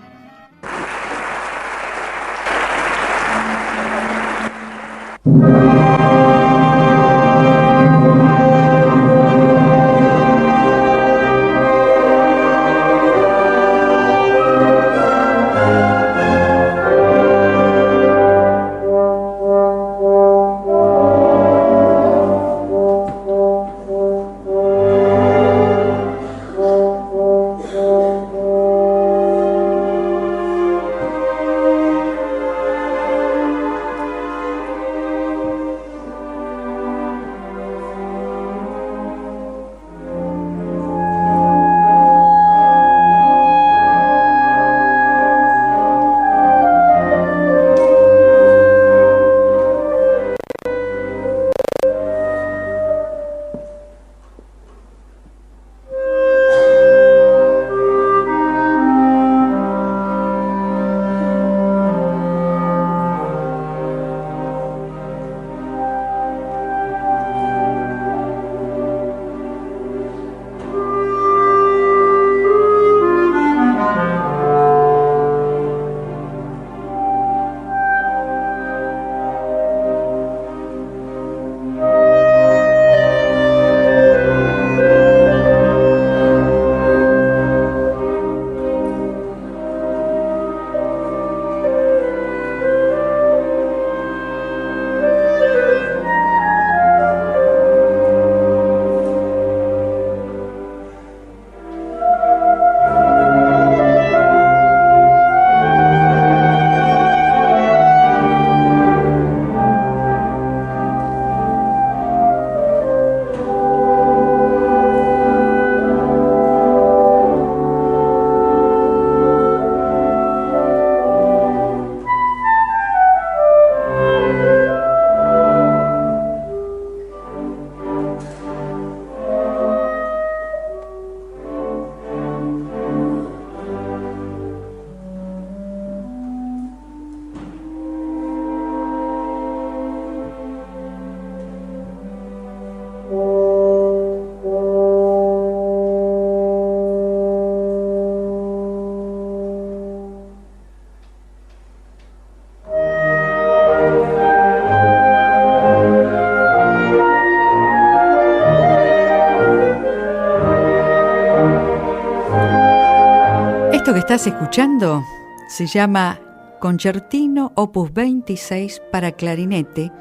Esto que estás escuchando se llama Concertino Opus 26 para clarinete.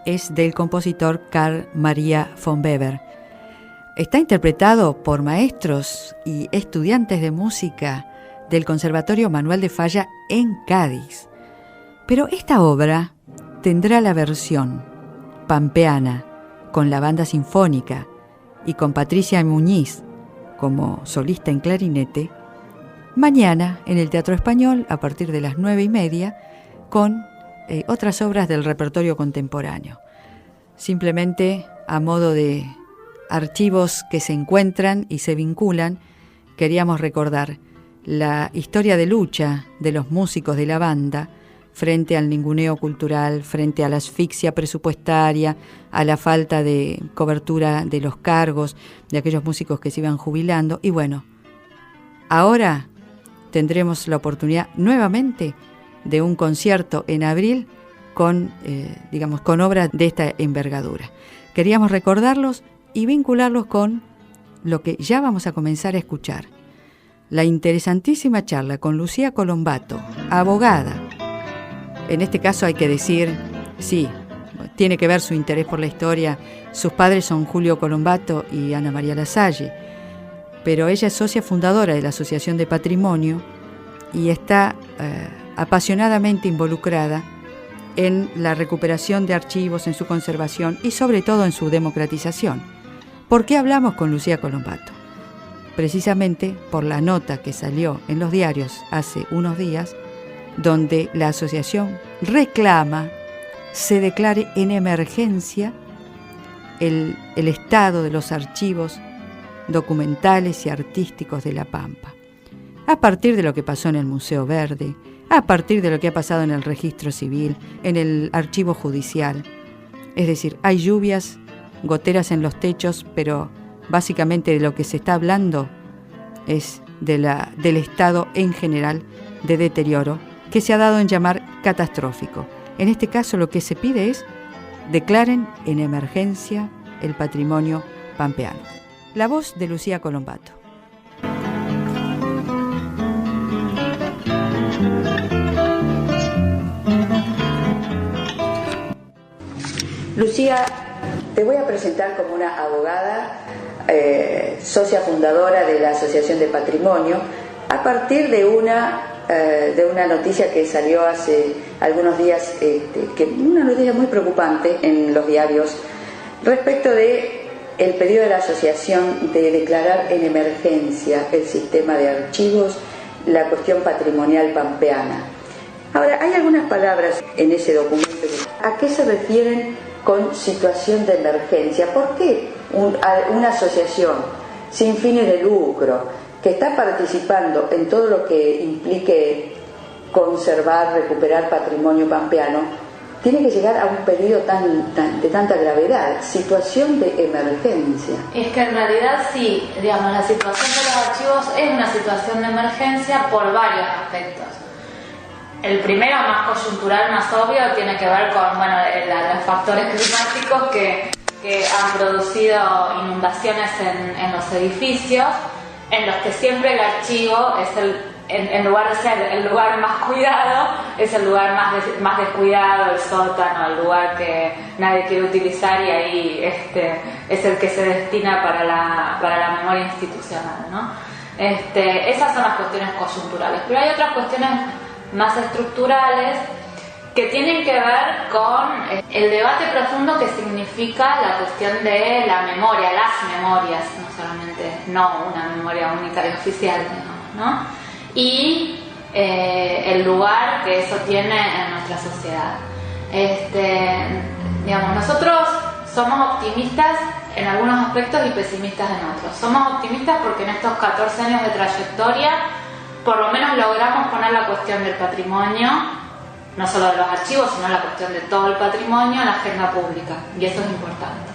Es del compositor Carl Maria von Weber. Está interpretado por maestros y estudiantes de música del Conservatorio Manuel de Falla en Cádiz. Pero esta obra tendrá la versión pampeana con la banda sinfónica y con Patricia Muñiz como solista en clarinete mañana en el Teatro Español a partir de las 9:30 con otras obras del repertorio contemporáneo. Simplemente a modo de archivos que se encuentran y se vinculan, queríamos recordar la historia de lucha de los músicos de la banda frente al ninguneo cultural, frente a la asfixia presupuestaria, a la falta de cobertura de los cargos de aquellos músicos que se iban jubilando. Y bueno, ahora tendremos la oportunidad nuevamente de un concierto en abril con obras de esta envergadura. Queríamos recordarlos y vincularlos con lo que ya vamos a comenzar a escuchar. La interesantísima charla con Lucía Colombato, abogada. En este caso hay que decir, sí, tiene que ver su interés por la historia. Sus padres son Julio Colombato y Ana María Lasalle, pero ella es socia fundadora de la Asociación de Patrimonio y está apasionadamente involucrada en la recuperación de archivos, en su conservación y sobre todo en su democratización. ¿Por qué hablamos con Lucía Colombato? Precisamente por la nota que salió en los diarios hace unos días, donde la asociación reclama se declare en emergencia el estado de los archivos documentales y artísticos de La Pampa, a partir de lo que pasó en el Museo Verde, a partir de lo que ha pasado en el registro civil, en el archivo judicial. Es decir, hay lluvias, goteras en los techos, pero básicamente de lo que se está hablando es del estado en general de deterioro que se ha dado en llamar catastrófico. En este caso lo que se pide es declaren en emergencia el patrimonio pampeano. La voz de Lucía Colombato. Lucía, te voy a presentar como una abogada, socia fundadora de la Asociación de Patrimonio, a partir de una noticia que salió hace algunos días, una noticia muy preocupante en los diarios, respecto de el pedido de la asociación de declarar en emergencia el sistema de archivos, la cuestión patrimonial pampeana. Ahora, hay algunas palabras en ese documento. ¿A qué se refieren con situación de emergencia? ¿Por qué una asociación sin fines de lucro que está participando en todo lo que implique conservar, recuperar patrimonio pampeano, tiene que llegar a un pedido de tanta gravedad? Situación de emergencia. Es que en realidad sí, digamos, la situación de los archivos es una situación de emergencia por varios aspectos. El primero, más coyuntural, más obvio, tiene que ver con los factores climáticos que han producido inundaciones en los edificios, en los que siempre el archivo es en lugar de ser el lugar más cuidado, es el lugar más descuidado, el sótano, el lugar que nadie quiere utilizar, y ahí es el que se destina para la memoria institucional, ¿no? Esas son las cuestiones coyunturales, pero hay otras cuestiones más estructurales que tienen que ver con el debate profundo que significa la cuestión de la memoria, las memorias, no solamente una memoria única y oficial, digamos, ¿no? Y el lugar que eso tiene en nuestra sociedad. Digamos, nosotros somos optimistas en algunos aspectos y pesimistas en otros. Somos optimistas porque en estos 14 años de trayectoria por lo menos logramos poner la cuestión del patrimonio, no solo de los archivos, sino la cuestión de todo el patrimonio en la agenda pública, y eso es importante.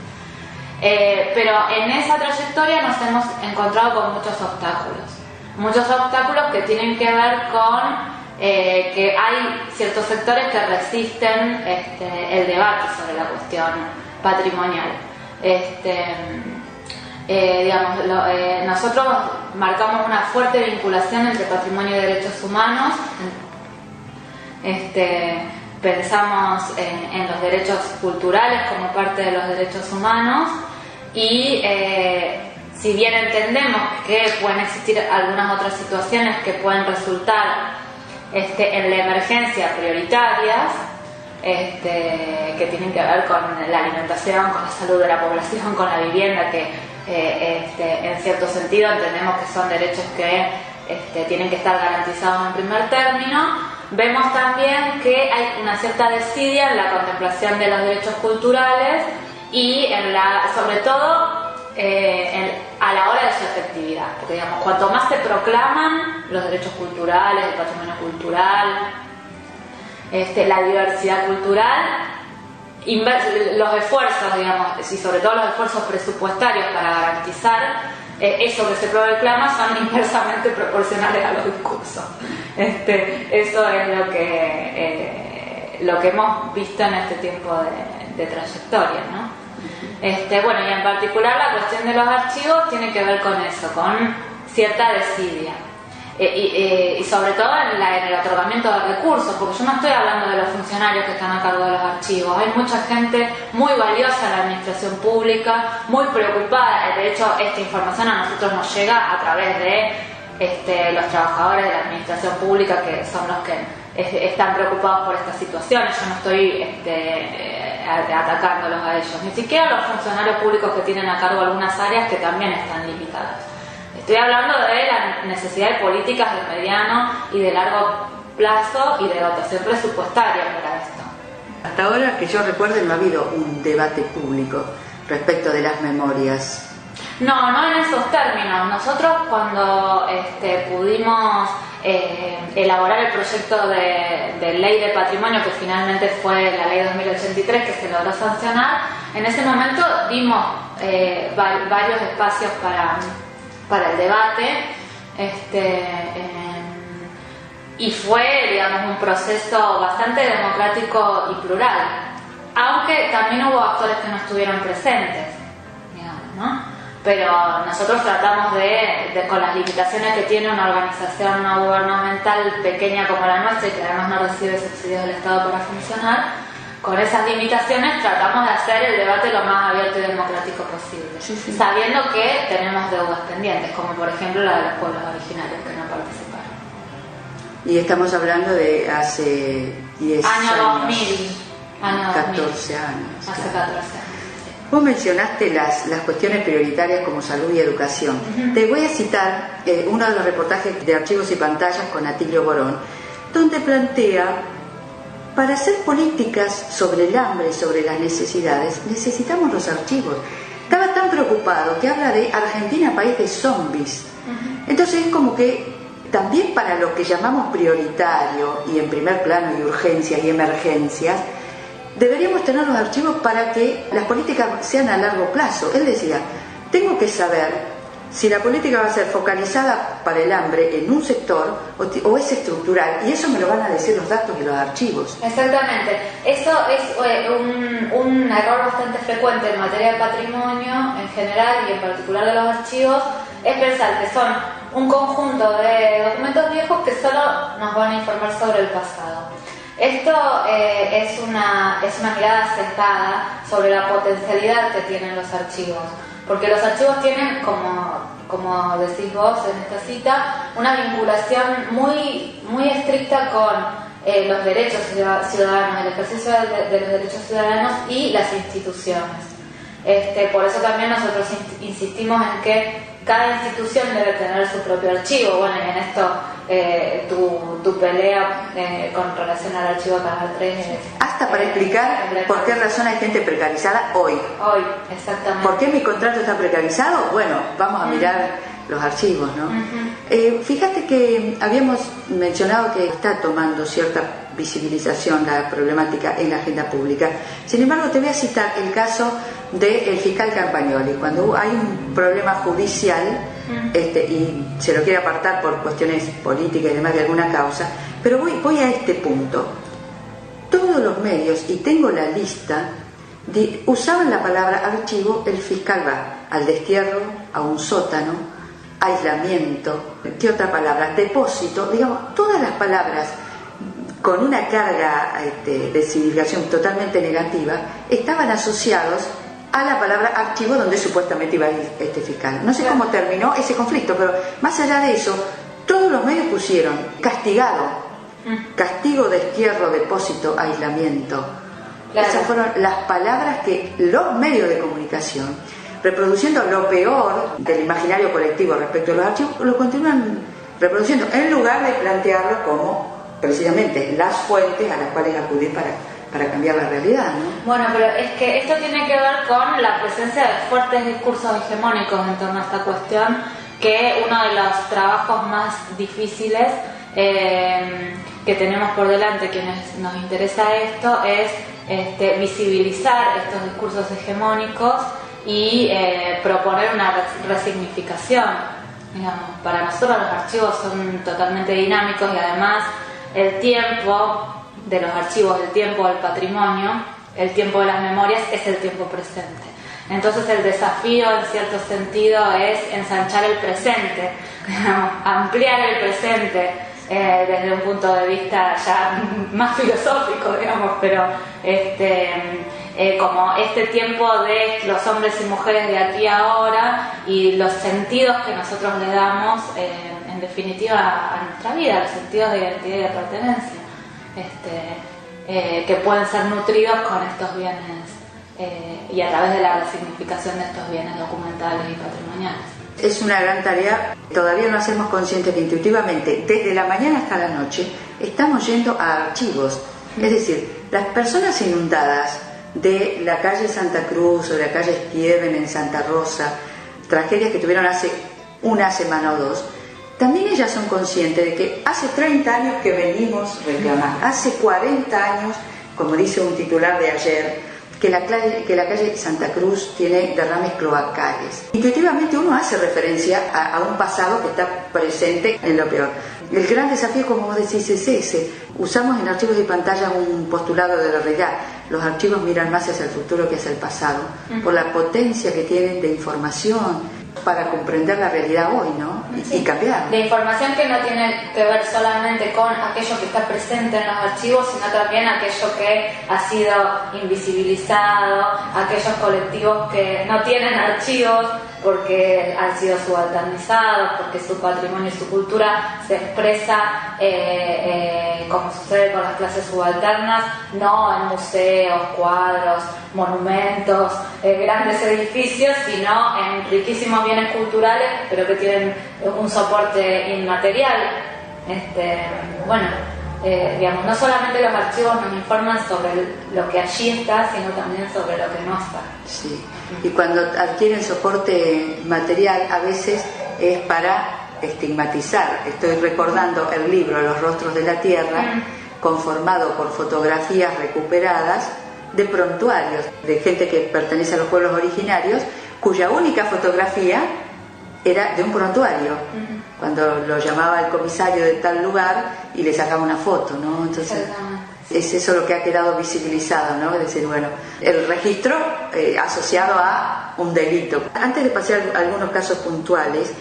Pero en esa trayectoria nos hemos encontrado con muchos obstáculos que tienen que ver con que hay ciertos sectores que resisten el debate sobre la cuestión patrimonial. Nosotros marcamos una fuerte vinculación entre patrimonio y derechos humanos. Pensamos en los derechos culturales como parte de los derechos humanos y si bien entendemos que pueden existir algunas otras situaciones que pueden resultar en la emergencia prioritarias, que tienen que ver con la alimentación, con la salud de la población, con la vivienda, que en cierto sentido entendemos que son derechos que tienen que estar garantizados en primer término. Vemos también que hay una cierta desidia en la contemplación de los derechos culturales y sobre todo a la hora de su efectividad, porque digamos, cuanto más se proclaman los derechos culturales, el patrimonio cultural, la diversidad cultural, los esfuerzos, digamos, y sobre todo los esfuerzos presupuestarios para garantizar eso que se proclama son inversamente proporcionales a los discursos. Eso es lo que hemos visto en este tiempo de trayectoria, ¿no? Bueno, y en particular la cuestión de los archivos tiene que ver con eso, con cierta desidia. Y sobre todo en el otorgamiento de recursos, porque yo no estoy hablando de los funcionarios que están a cargo de los archivos. Hay mucha gente muy valiosa en la administración pública, muy preocupada. De hecho, esta información a nosotros nos llega a través de los trabajadores de la administración pública, que son los que están preocupados por estas situaciones. Yo no estoy atacándolos a ellos, ni siquiera los funcionarios públicos que tienen a cargo algunas áreas que también están limitadas. Estoy hablando de la necesidad de políticas de mediano y de largo plazo y de dotación presupuestaria para esto. Hasta ahora, que yo recuerde, no ha habido un debate público respecto de las memorias. No en esos términos. Nosotros cuando pudimos elaborar el proyecto de ley de patrimonio, que finalmente fue la ley 2083 que se logró sancionar, en ese momento dimos varios espacios para el debate, y fue, digamos, un proceso bastante democrático y plural, aunque también hubo actores que no estuvieron presentes, digamos, ¿no? Pero nosotros tratamos con las limitaciones que tiene una organización no gubernamental pequeña como la nuestra y que además no recibe subsidios del Estado para funcionar, con esas limitaciones tratamos de hacer el debate lo más abierto y democrático posible, sabiendo que tenemos deudas pendientes, como por ejemplo la de los pueblos originarios que no participaron. Y estamos hablando de hace 10 años. Año 2000. 14 años. Hace 14 años. Vos mencionaste las cuestiones prioritarias como salud y educación. Te voy a citar uno de los reportajes de Archivos y Pantallas con Atilio Borón, donde plantea: para hacer políticas sobre el hambre, sobre las necesidades, necesitamos los archivos. Estaba tan preocupado que habla de Argentina, país de zombies. Entonces es como que también para lo que llamamos prioritario y en primer plano y urgencias y emergencias, deberíamos tener los archivos para que las políticas sean a largo plazo. Él decía, tengo que saber si la política va a ser focalizada para el hambre en un sector o es estructural, y eso me lo van a decir los datos y los archivos. Exactamente. Eso es un error bastante frecuente en materia de patrimonio en general y en particular de los archivos, es pensar que son un conjunto de documentos viejos que solo nos van a informar sobre el pasado. Esto es una mirada sesgada sobre la potencialidad que tienen los archivos, porque los archivos tienen, como decís vos en esta cita, una vinculación muy estricta con los derechos ciudadanos, el ejercicio de los derechos ciudadanos y las instituciones. Por eso también nosotros insistimos en que cada institución debe tener su propio archivo. Bueno, y en esto tu pelea con relación al archivo Canal 3 hasta para explicar por qué razón hay gente precarizada hoy, exactamente. ¿Por qué mi contrato está precarizado? Bueno, vamos a mirar los archivos, ¿no? Fíjate que habíamos mencionado que está tomando cierta visibilización la problemática en la agenda pública. Sin embargo, te voy a citar el caso del fiscal Campagnoli. Cuando hay un problema judicial y se lo quiere apartar por cuestiones políticas y demás de alguna causa, pero voy a este punto. Todos los medios, y tengo la lista, usaban la palabra archivo. El fiscal va al destierro, a un sótano, aislamiento, ¿qué otra palabra? Depósito, digamos, todas las palabras con una carga de significación totalmente negativa estaban asociados a la palabra archivo, donde supuestamente iba a ir este fiscal. No sé cómo terminó ese conflicto, pero más allá de eso, todos los medios pusieron castigado, castigo, destierro, depósito, aislamiento. Esas fueron las palabras que los medios de comunicación, reproduciendo lo peor del imaginario colectivo respecto a los archivos, lo continúan reproduciendo, en lugar de plantearlo como precisamente las fuentes a las cuales acudir para cambiar la realidad, ¿no? Bueno, pero es que esto tiene que ver con la presencia de fuertes discursos hegemónicos en torno a esta cuestión, que uno de los trabajos más difíciles que tenemos por delante, quienes nos interesa esto, es visibilizar estos discursos hegemónicos y proponer una resignificación. Digamos, para nosotros los archivos son totalmente dinámicos y además el tiempo de los archivos, el tiempo del patrimonio, el tiempo de las memorias es el tiempo presente. Entonces el desafío en cierto sentido es ensanchar el presente, digamos, ampliar el presente desde un punto de vista ya más filosófico, digamos, pero como este tiempo de los hombres y mujeres de aquí a ahora y los sentidos que nosotros le damos en definitiva a nuestra vida, los sentidos de identidad y de pertenencia, que pueden ser nutridos con estos bienes y a través de la resignificación de estos bienes documentales y patrimoniales. Es una gran tarea. Todavía no hacemos conscientes que intuitivamente, desde la mañana hasta la noche, estamos yendo a archivos. Es decir, las personas inundadas de la calle Santa Cruz o de la calle Stieven en Santa Rosa, tragedias que tuvieron hace una semana o dos, también ellas son conscientes de que hace 30 años que venimos reclamando, hace 40 años, como dice un titular de ayer, que la calle Santa Cruz tiene derrames cloacales. Intuitivamente uno hace referencia a un pasado que está presente en lo peor. El gran desafío, como vos decís, es ese. Usamos en Archivos y Pantallas un postulado de la realidad. Los archivos miran más hacia el futuro que hacia el pasado, por la potencia que tienen de información para comprender la realidad hoy, ¿no? Y cambiar. De información que no tiene que ver solamente con aquello que está presente en los archivos, sino también aquello que ha sido invisibilizado, aquellos colectivos que no tienen archivos porque han sido subalternizados, porque su patrimonio y su cultura se expresa, como sucede con las clases subalternas, no en museos, cuadros, monumentos, grandes edificios, sino en riquísimos bienes culturales, pero que tienen un soporte inmaterial. Digamos, no solamente los archivos nos informan sobre lo que allí está, sino también sobre lo que no está. Sí, y cuando adquieren soporte material, a veces es para estigmatizar. Estoy recordando el libro Los rostros de la tierra, conformado por fotografías recuperadas de prontuarios, de gente que pertenece a los pueblos originarios, cuya única fotografía era de un prontuario, cuando lo llamaba el comisario de tal lugar y le sacaba una foto, ¿no? Entonces es eso lo que ha quedado visibilizado, ¿no? Es decir, bueno, el registro asociado a un delito. Antes de pasar a algunos casos puntuales,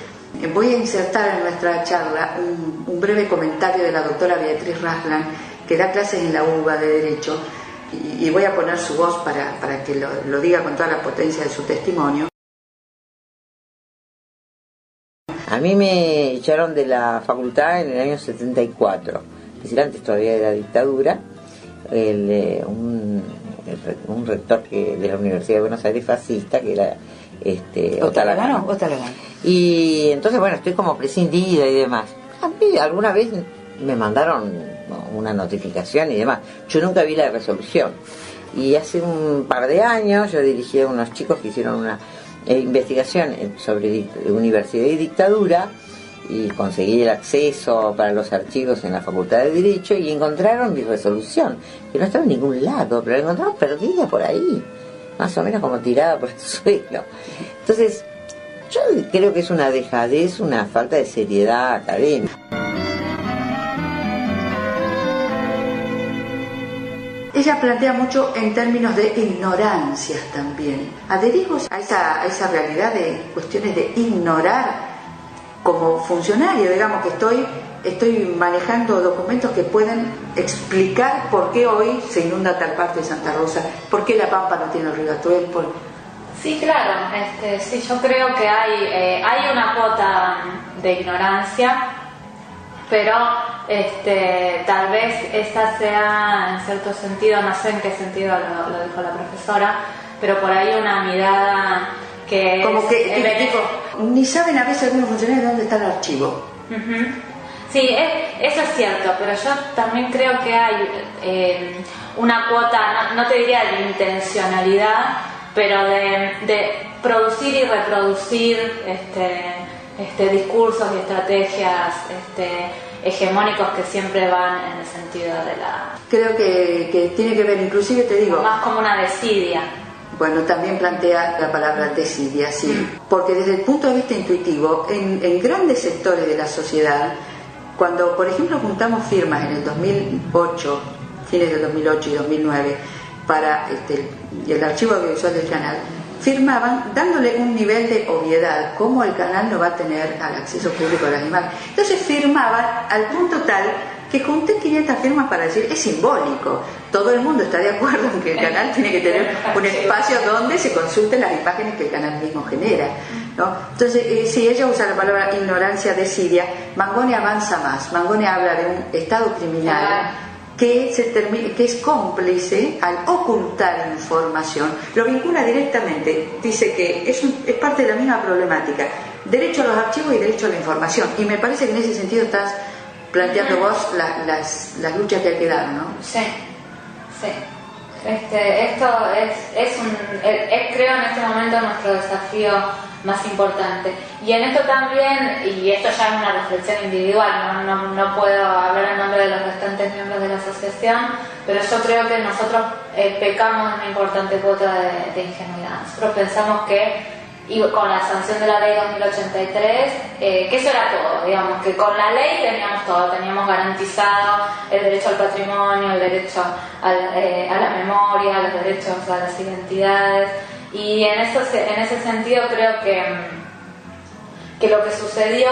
voy a insertar en nuestra charla un breve comentario de la doctora Beatriz Raslan, que da clases en la UBA de Derecho, y voy a poner su voz para que lo diga con toda la potencia de su testimonio. A mí me echaron de la facultad en el año 74, es decir, antes todavía de la dictadura. Un rector de la Universidad de Buenos Aires fascista, que era Otalagano. Y entonces, bueno, estoy como prescindida y demás. A mí alguna vez me mandaron una notificación y demás. Yo nunca vi la resolución. Y hace un par de años yo dirigí a unos chicos que hicieron una investigación sobre universidad y dictadura, y conseguí el acceso para los archivos en la Facultad de Derecho, y encontraron mi resolución, que no estaba en ningún lado, pero la encontraron perdida por ahí, más o menos como tirada por el suelo. Entonces, yo creo que es una dejadez, una falta de seriedad académica. Ella plantea mucho en términos de ignorancias también. Adherimos a esa realidad de cuestiones de ignorar como funcionario, digamos que estoy manejando documentos que pueden explicar por qué hoy se inunda tal parte de Santa Rosa, por qué La Pampa no tiene el río Atuel. Sí, claro, sí, yo creo que hay una cuota de ignorancia, pero tal vez esa sea, en cierto sentido, no sé en qué sentido lo dijo la profesora, pero por ahí una mirada que como ni saben a veces algunos funcionarios dónde está el archivo. Sí, eso es cierto, pero yo también creo que hay una cuota, no te diría de intencionalidad, pero de producir y reproducir discursos y estrategias hegemónicos que siempre van en el sentido de la... Creo que tiene que ver, inclusive te digo... Más como una desidia. Bueno, también plantea la palabra desidia, sí, porque desde el punto de vista intuitivo, en grandes sectores de la sociedad, cuando por ejemplo juntamos firmas en el 2008, fines del 2008 y 2009, para el archivo audiovisual del canal, firmaban dándole un nivel de obviedad, como el canal no va a tener al acceso público a las imágenes. Entonces firmaban al punto tal que junté 500 firmas para decir, es simbólico, todo el mundo está de acuerdo en que el canal tiene que tener un espacio donde se consulten las imágenes que el canal mismo genera, ¿no? Entonces, si ella usa la palabra ignorancia, desidia, Mangone avanza más. Mangone habla de un estado criminal que es cómplice al ocultar información, lo vincula directamente, dice que es parte de la misma problemática, derecho a los archivos y derecho a la información, y me parece que en ese sentido estás planteando vos las luchas que hay que dar, ¿no? Sí, sí. Esto es creo en este momento nuestro desafío más importante. Y en esto también, y esto ya es una reflexión individual, no puedo hablar en nombre de los restantes miembros de la asociación, pero yo creo que nosotros pecamos de una importante cuota de ingenuidad. Nosotros pensamos que, y con la sanción de la ley 2083, que eso era todo, digamos, que con la ley teníamos todo, teníamos garantizado el derecho al patrimonio, el derecho a la memoria, los derechos a las identidades, y en ese sentido creo que lo que sucedió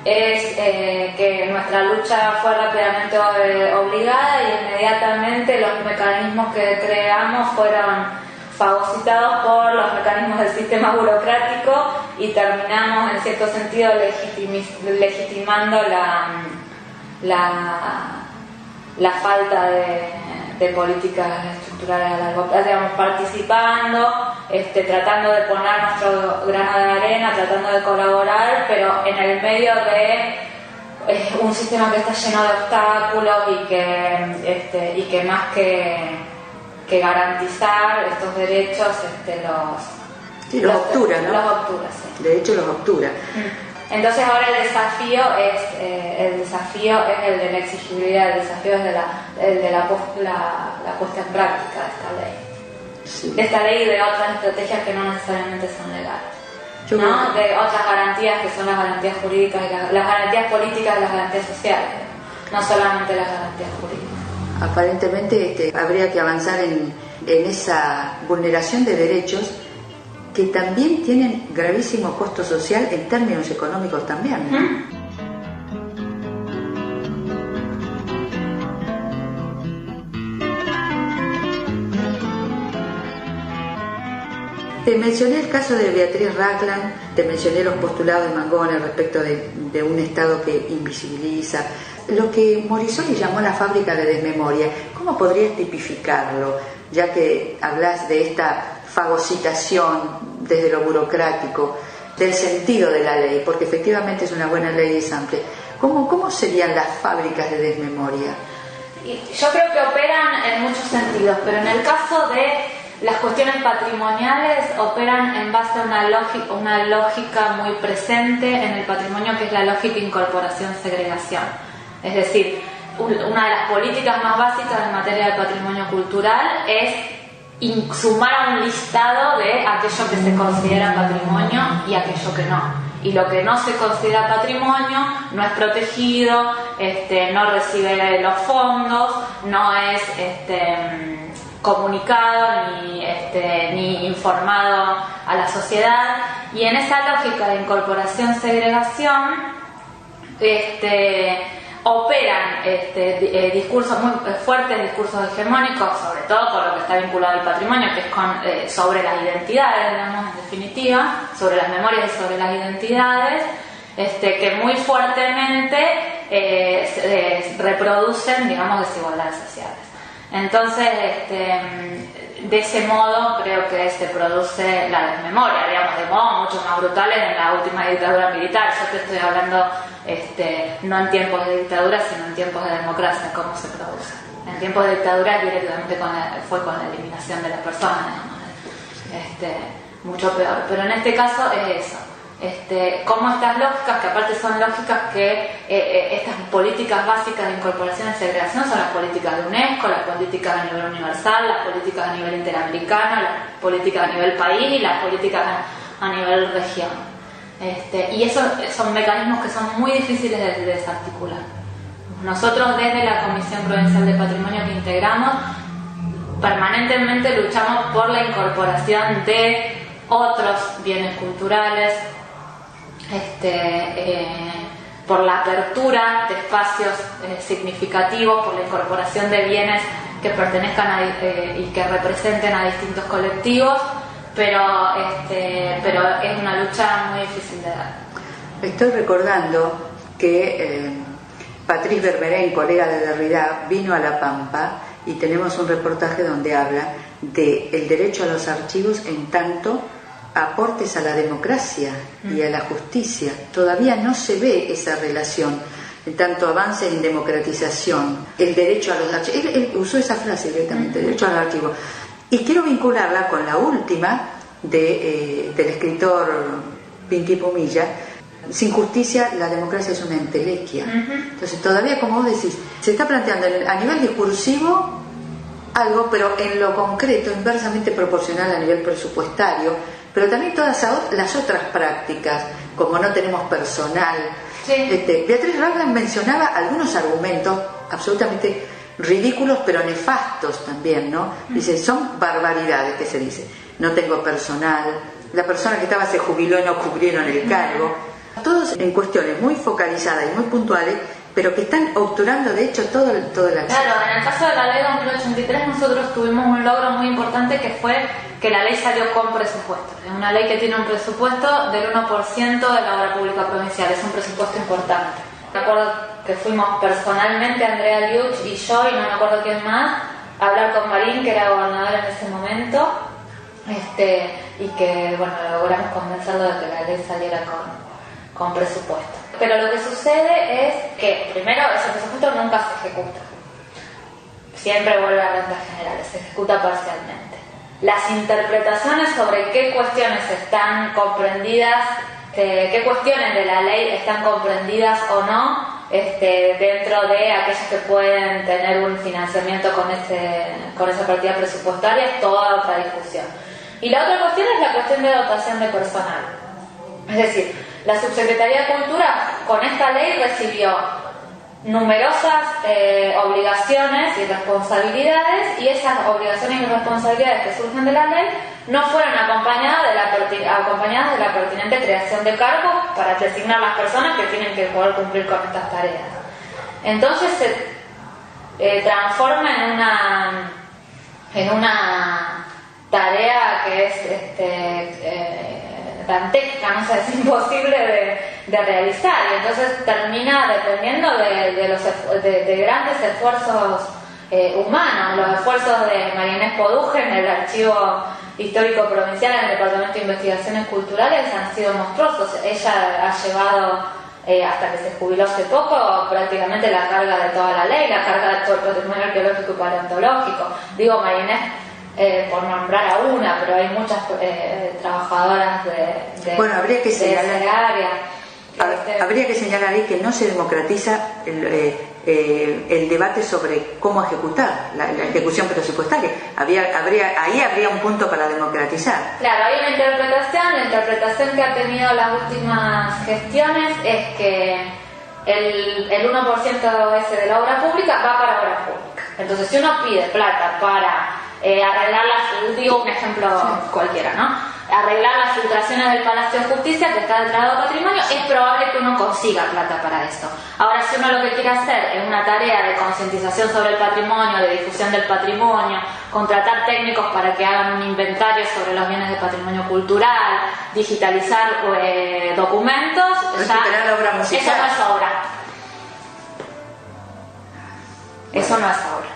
es que nuestra lucha fue rápidamente obligada y inmediatamente los mecanismos que creamos fueron fagocitados por los mecanismos del sistema burocrático y terminamos en cierto sentido legitimando la falta de políticas estructurales a largo plazo, digamos, participando, tratando de poner nuestro grano de arena, tratando de colaborar, pero en el medio de un sistema que está lleno de obstáculos y que más que garantizar estos derechos los obtura, ¿no? Los obtura, sí. De hecho los obtura. Entonces ahora el desafío es el de la exigibilidad, el desafío es el de la puesta en práctica de esta ley. Sí. De esta ley y de otras estrategias que no necesariamente son legales, ¿no? De otras garantías que son las garantías jurídicas, y las garantías políticas y las garantías sociales, no solamente las garantías jurídicas. Aparentemente habría que avanzar en esa vulneración de derechos que también tienen gravísimo costo social en términos económicos también, ¿no? Te mencioné el caso de Beatriz Ragland, te mencioné los postulados de Mangone respecto de un Estado que invisibiliza, lo que Morisoli llamó la fábrica de desmemoria. ¿Cómo podrías tipificarlo, ya que hablas de esta fagocitación desde lo burocrático, del sentido de la ley, porque efectivamente es una buena ley y es amplia? ¿Cómo serían las fábricas de desmemoria? Yo creo que operan en muchos sentidos, pero en el caso de las cuestiones patrimoniales operan en base a una lógica muy presente en el patrimonio, que es la lógica incorporación-segregación. Es decir, una de las políticas más básicas en materia de patrimonio cultural es sumar a un listado de aquello que se considera patrimonio y aquello que no. Y lo que no se considera patrimonio no es protegido, no recibe los fondos, no es comunicado ni informado a la sociedad. Y en esa lógica de incorporación-segregación operan discursos muy fuertes, discursos hegemónicos, sobre todo con lo que está vinculado al patrimonio, que es sobre las identidades, digamos, en definitiva, sobre las memorias y sobre las identidades, que muy fuertemente reproducen, digamos, desigualdades sociales. Entonces, de ese modo creo que se produce la desmemoria, digamos, de modo mucho más brutales en la última dictadura militar. Yo te estoy hablando no en tiempos de dictadura, sino en tiempos de democracia, cómo se produce. En tiempos de dictadura directamente fue con la eliminación de la persona, digamos, mucho peor. Pero en este caso es eso, cómo estas lógicas, que aparte son lógicas que estas políticas básicas de incorporación y segregación son las políticas de UNESCO, las políticas a nivel universal, las políticas a nivel interamericano, las políticas a nivel país y las políticas a nivel región. Y esos son mecanismos que son muy difíciles de desarticular. Nosotros desde la Comisión Provincial de Patrimonio que integramos, permanentemente luchamos por la incorporación de otros bienes culturales, por la apertura de espacios significativos, por la incorporación de bienes que pertenezcan y que representen a distintos colectivos, pero es una lucha muy difícil de dar. Estoy recordando que Patrice Vermeuren, colega de Derrida, vino a La Pampa y tenemos un reportaje donde habla del derecho a los archivos en tanto aportes a la democracia y a la justicia. Todavía no se ve esa relación, en tanto avance en democratización, el derecho a los archivos. Él usó esa frase directamente, el derecho a los archivos. Y quiero vincularla con la última del escritor Pinky Pumilla, sin justicia la democracia es una entelequia. Entonces todavía, como vos decís, se está planteando a nivel discursivo algo, pero en lo concreto inversamente proporcional a nivel presupuestario, pero también todas las otras prácticas, como no tenemos personal. Beatriz Ragland mencionaba algunos argumentos absolutamente ridículos pero nefastos también, ¿no? Dice, son barbaridades que se dice. No tengo personal, la persona que estaba se jubiló y no cubrieron el cargo. Todos en cuestiones muy focalizadas y muy puntuales, pero que están obturando de hecho todo el acceso. Claro, en el caso de la ley 2083 nosotros tuvimos un logro muy importante, que fue que la ley salió con presupuesto. Es una ley que tiene un presupuesto del 1% de la obra pública provincial, es un presupuesto importante. Me acuerdo que fuimos personalmente, Andrea Liuch y yo, y no me acuerdo quién más, a hablar con Marín, que era gobernador en ese momento, y que, bueno, logramos convencerlo de que la ley saliera con presupuesto. Pero lo que sucede es que, primero, ese presupuesto nunca se ejecuta. Siempre vuelve a rentas generales, se ejecuta parcialmente. Las interpretaciones sobre qué cuestiones están comprendidas, qué cuestiones de la ley están comprendidas o no, dentro de aquellas que pueden tener un financiamiento con esa partida presupuestaria, es toda otra discusión. Y la otra cuestión es la cuestión de dotación de personal. Es decir, la Subsecretaría de Cultura con esta ley recibió numerosas obligaciones y responsabilidades, y esas obligaciones y responsabilidades que surgen de la ley no fueron acompañadas de la pertinente creación de cargos para designar las personas que tienen que poder cumplir con estas tareas. Entonces se transforma en una tarea que es dantesca, no sé, es imposible de realizar, y entonces termina dependiendo de grandes esfuerzos humanos. Los esfuerzos de María Inés Poduje en el Archivo Histórico Provincial, en el Departamento de Investigaciones Culturales, han sido monstruosos. Ella ha llevado, hasta que se jubiló hace poco, prácticamente la carga de toda la ley, la carga de todo el patrimonio arqueológico y paleontológico. Digo María Inés por nombrar a una, pero hay muchas trabajadoras bueno, habría que señalar, esa área. Habría que señalar ahí que no se democratiza el debate sobre cómo ejecutar la ejecución presupuestaria. Ahí habría un punto para democratizar. Claro, hay una interpretación. La interpretación que ha tenido las últimas gestiones es que el 1% ese de la obra pública va para obra pública. Entonces, si uno pide plata para arreglar digo un ejemplo cualquiera, ¿no? Arreglar las filtraciones del Palacio de Justicia, que está declarado patrimonio, es probable que uno consiga plata para eso. Ahora, si uno lo que quiere hacer es una tarea de concientización sobre el patrimonio, de difusión del patrimonio, contratar técnicos para que hagan un inventario sobre los bienes de patrimonio cultural, digitalizar documentos, recuperar la obra musical. Eso no es obra. Eso no es obra.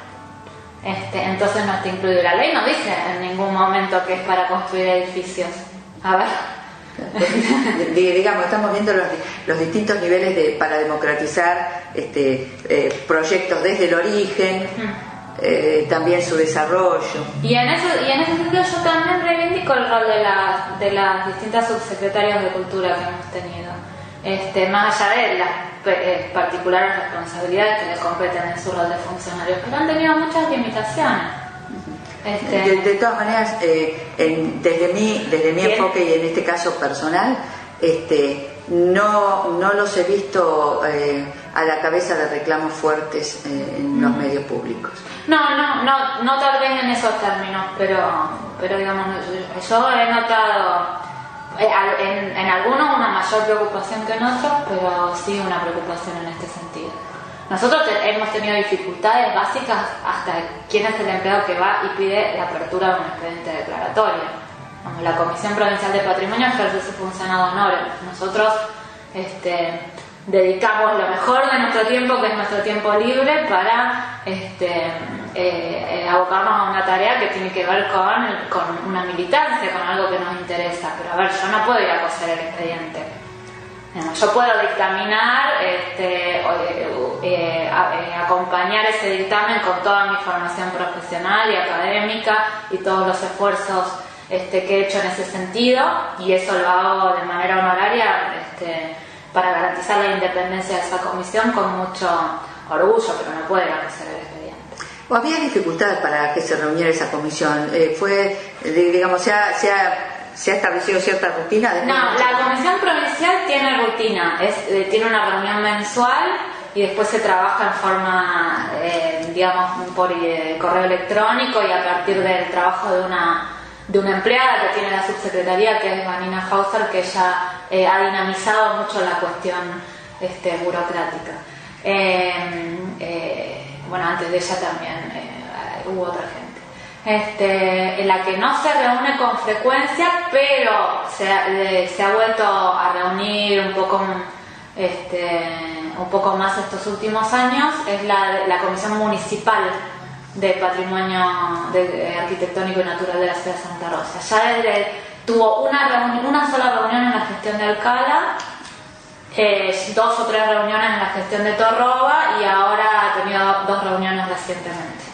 Entonces no está incluido. La ley no dice en ningún momento que es para construir edificios. A ver. Digamos, estamos viendo los distintos niveles para democratizar proyectos desde el origen, también su desarrollo. Y en ese sentido yo también reivindico el rol de las distintas subsecretarias de Cultura que hemos tenido, más allá de las particulares responsabilidades que le competen en su rol de funcionarios, pero han tenido muchas limitaciones. De todas maneras, desde mi enfoque y en este caso personal, no los he visto a la cabeza de reclamos fuertes en los medios públicos. No tal vez en esos términos, pero digamos, yo he notado en algunos una mayor preocupación que en otros, pero sí una preocupación en este sentido. Nosotros hemos tenido dificultades básicas hasta quién es el empleado que va y pide la apertura de un expediente declaratorio. Como la Comisión Provincial de Patrimonio ejerce su función ad honorem. Nosotros dedicamos lo mejor de nuestro tiempo, que es nuestro tiempo libre, para abocarnos a una tarea que tiene que ver con una militancia, con algo que nos interesa. Pero a ver, yo no puedo ir a coser el expediente. Yo puedo dictaminar, acompañar ese dictamen con toda mi formación profesional y académica y todos los esfuerzos que he hecho en ese sentido, y eso lo hago de manera honoraria para garantizar la independencia de esa comisión con mucho orgullo, pero no puedo ir a coser el expediente. ¿O había dificultades para que se reuniera esa comisión? Digamos, ¿se ha establecido cierta rutina? No, la Comisión Provincial tiene rutina, tiene una reunión mensual y después se trabaja en forma, digamos, por correo electrónico, y a partir del trabajo de una empleada que tiene la subsecretaría, que es Vanina Hauser, que ella ha dinamizado mucho la cuestión burocrática. Bueno, antes de ella también hubo otra gente. En la que no se reúne con frecuencia, pero se ha vuelto a reunir un poco más estos últimos años, es la Comisión Municipal de Patrimonio Arquitectónico y Natural de la Ciudad de Santa Rosa. Ya tuvo una sola reunión en la gestión de Alcalá, 2 o 3 reuniones en la gestión de Torroba, y ahora ha tenido 2 reuniones recientemente.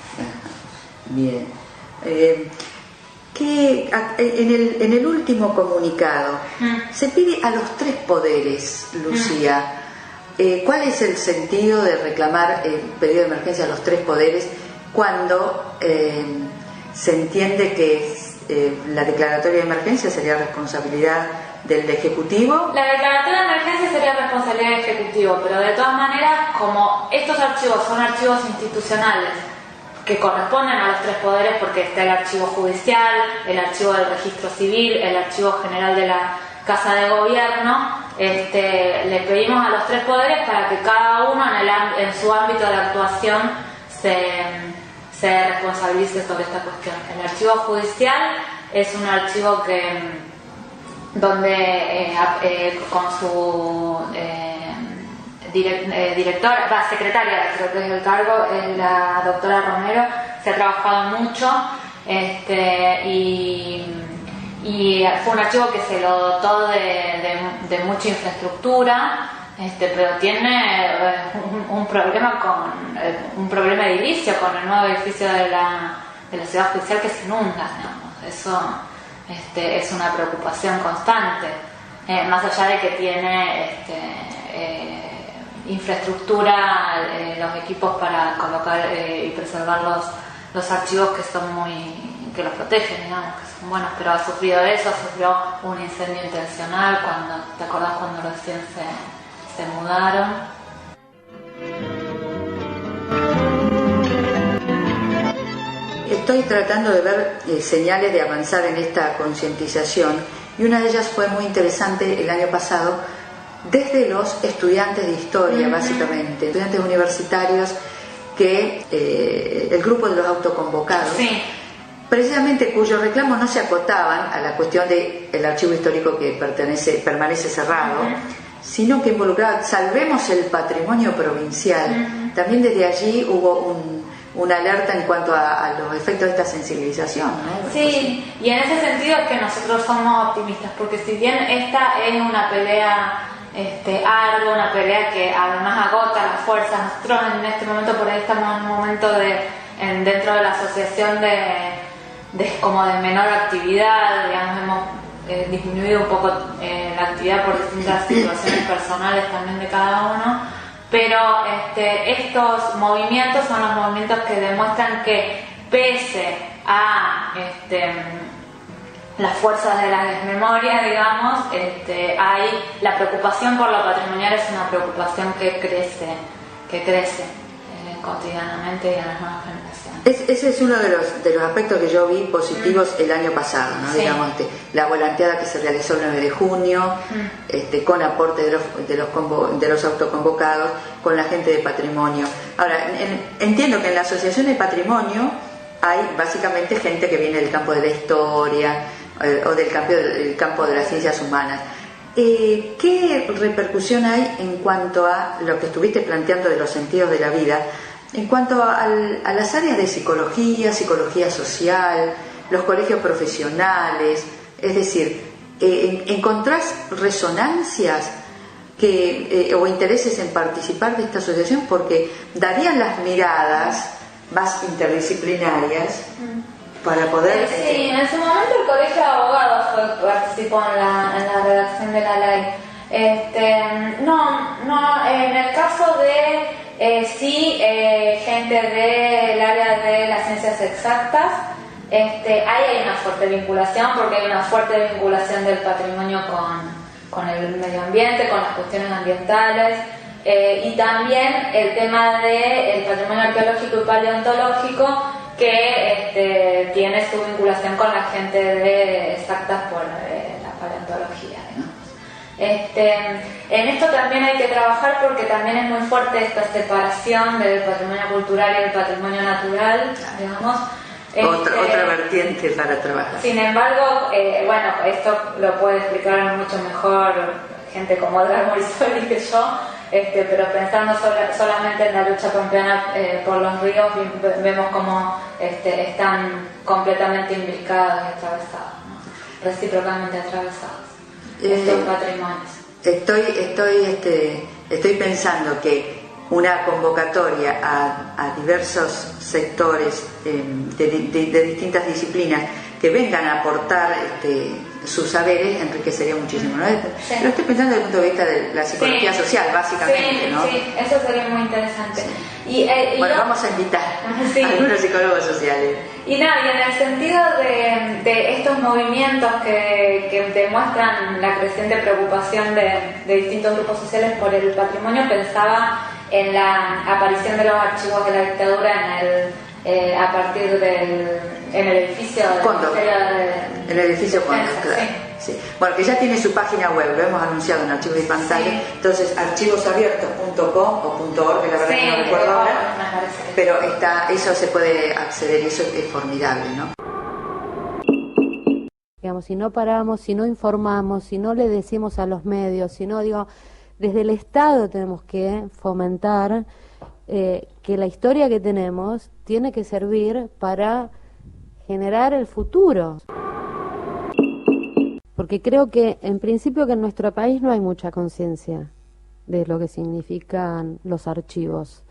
Bien. En el último comunicado se pide a los 3 poderes, Lucía. ¿Cuál es el sentido de reclamar el pedido de emergencia a los 3 poderes cuando se entiende que la declaratoria de emergencia sería responsabilidad del Ejecutivo? La declaratoria de emergencia sería responsabilidad del Ejecutivo, pero de todas maneras, como estos archivos son archivos institucionales que corresponden a los 3 poderes, porque está el archivo judicial, el archivo del registro civil, el archivo general de la Casa de Gobierno, le pedimos a los 3 poderes para que cada uno en su ámbito de actuación se responsabilice sobre esta cuestión. El archivo judicial es un archivo donde con su secretaria del cargo, la doctora Romero, se ha trabajado mucho, y fue un archivo que se lo dotó de mucha infraestructura, pero tiene un problema edilicio con el nuevo edificio de la ciudad judicial, que se inunda, digamos. Eso es una preocupación constante, más allá de que tiene infraestructura, los equipos para colocar y preservar los archivos que los protegen, digamos, que son buenos, pero ha sufrido sufrió un incendio intencional ¿te acordás cuando recién se mudaron? Estoy tratando de ver señales de avanzar en esta concientización, y una de ellas fue muy interesante el año pasado, desde los estudiantes de historia, básicamente, estudiantes universitarios, que el grupo de los autoconvocados, precisamente cuyos reclamos no se acotaban a la cuestión del archivo histórico que permanece cerrado, sino que involucraba salvemos el patrimonio provincial. También desde allí hubo una alerta en cuanto a los efectos de esta sensibilización, ¿no? Sí, y en ese sentido es que nosotros somos optimistas, porque si bien esta es una pelea ardua, una pelea que además agota las fuerzas, nosotros en este momento por ahí estamos en un momento de dentro de la asociación como de menor actividad, digamos, hemos disminuido un poco la actividad por distintas situaciones personales también de cada uno, pero estos movimientos son los movimientos que demuestran que pese a las fuerzas de la desmemoria, digamos, hay la preocupación por lo patrimonial, es una preocupación que crece cotidianamente y en las nuevas generaciones. Ese es uno de los aspectos que yo vi positivos el año pasado, ¿no? Sí. Digamos, la volanteada que se realizó el 9 de junio, con aporte de los autoconvocados, con la gente de patrimonio. Ahora, entiendo que en la Asociación de Patrimonio hay básicamente gente que viene del campo de la historia o del campo de las ciencias humanas. ¿Qué repercusión hay en cuanto a lo que estuviste planteando de los sentidos de la vida, en cuanto a las áreas de psicología social, los colegios profesionales? Es decir, ¿encontrás resonancias o intereses en participar de esta asociación? Porque darían las miradas más interdisciplinarias para poder... Sí, en su momento el Colegio de Abogados participó en la redacción de la ley. No, en el caso de gente del área de las ciencias exactas, ahí hay una fuerte vinculación, porque hay una fuerte vinculación del patrimonio con el medio ambiente, con las cuestiones ambientales, y también el tema del patrimonio arqueológico y paleontológico, que tiene su vinculación con la gente de exactas por la paleontología, digamos. En esto también hay que trabajar, porque también es muy fuerte esta separación del patrimonio cultural y el patrimonio natural, digamos. Otra vertiente para trabajar. Sin embargo, bueno, esto lo puede explicar mucho mejor gente como Edgar Morisoli que yo, pero pensando solamente en la lucha pampeana por los ríos, vemos cómo están completamente imbricados y atravesados, ¿no? Recíprocamente atravesados estos patrimonios. Estoy pensando que una convocatoria a diversos sectores de distintas disciplinas que vengan a aportar sus saberes enriquecería muchísimo, ¿no? Sí. Lo estoy pensando desde el punto de vista de la psicología social, básicamente, ¿no? Sí, eso sería muy interesante. Sí. Bueno, vamos a invitar a algunos psicólogos sociales. Y en el sentido de estos movimientos que demuestran la creciente preocupación de distintos grupos sociales por el patrimonio, pensaba en la aparición de los archivos de la dictadura a partir en el edificio en el edificio Condor, claro. Sí. Bueno, que ya tiene su página web, lo hemos anunciado en Archivos y Pantalla, sí. Entonces archivosabiertos.com o .org, la verdad que no recuerdo ahora, pero eso se puede acceder y eso es formidable, ¿no? Digamos, si no paramos, si no informamos, si no le decimos a los medios, si no, desde el Estado tenemos que fomentar que la historia que tenemos tiene que servir para generar el futuro. Porque creo que en principio que en nuestro país no hay mucha conciencia de lo que significan los archivos.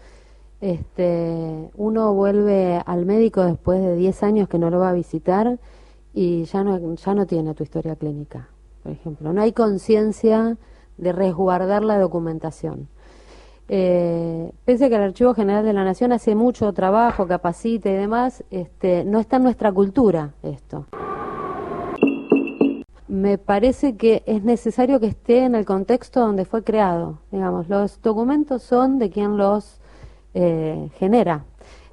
Uno vuelve al médico después de 10 años que no lo va a visitar y ya no tiene tu historia clínica, por ejemplo. No hay conciencia de resguardar la documentación. Pese a que el Archivo General de la Nación hace mucho trabajo, capacita y demás, no está en nuestra cultura esto. Me parece que es necesario que esté en el contexto donde fue creado. Digamos, los documentos son de quien los genera.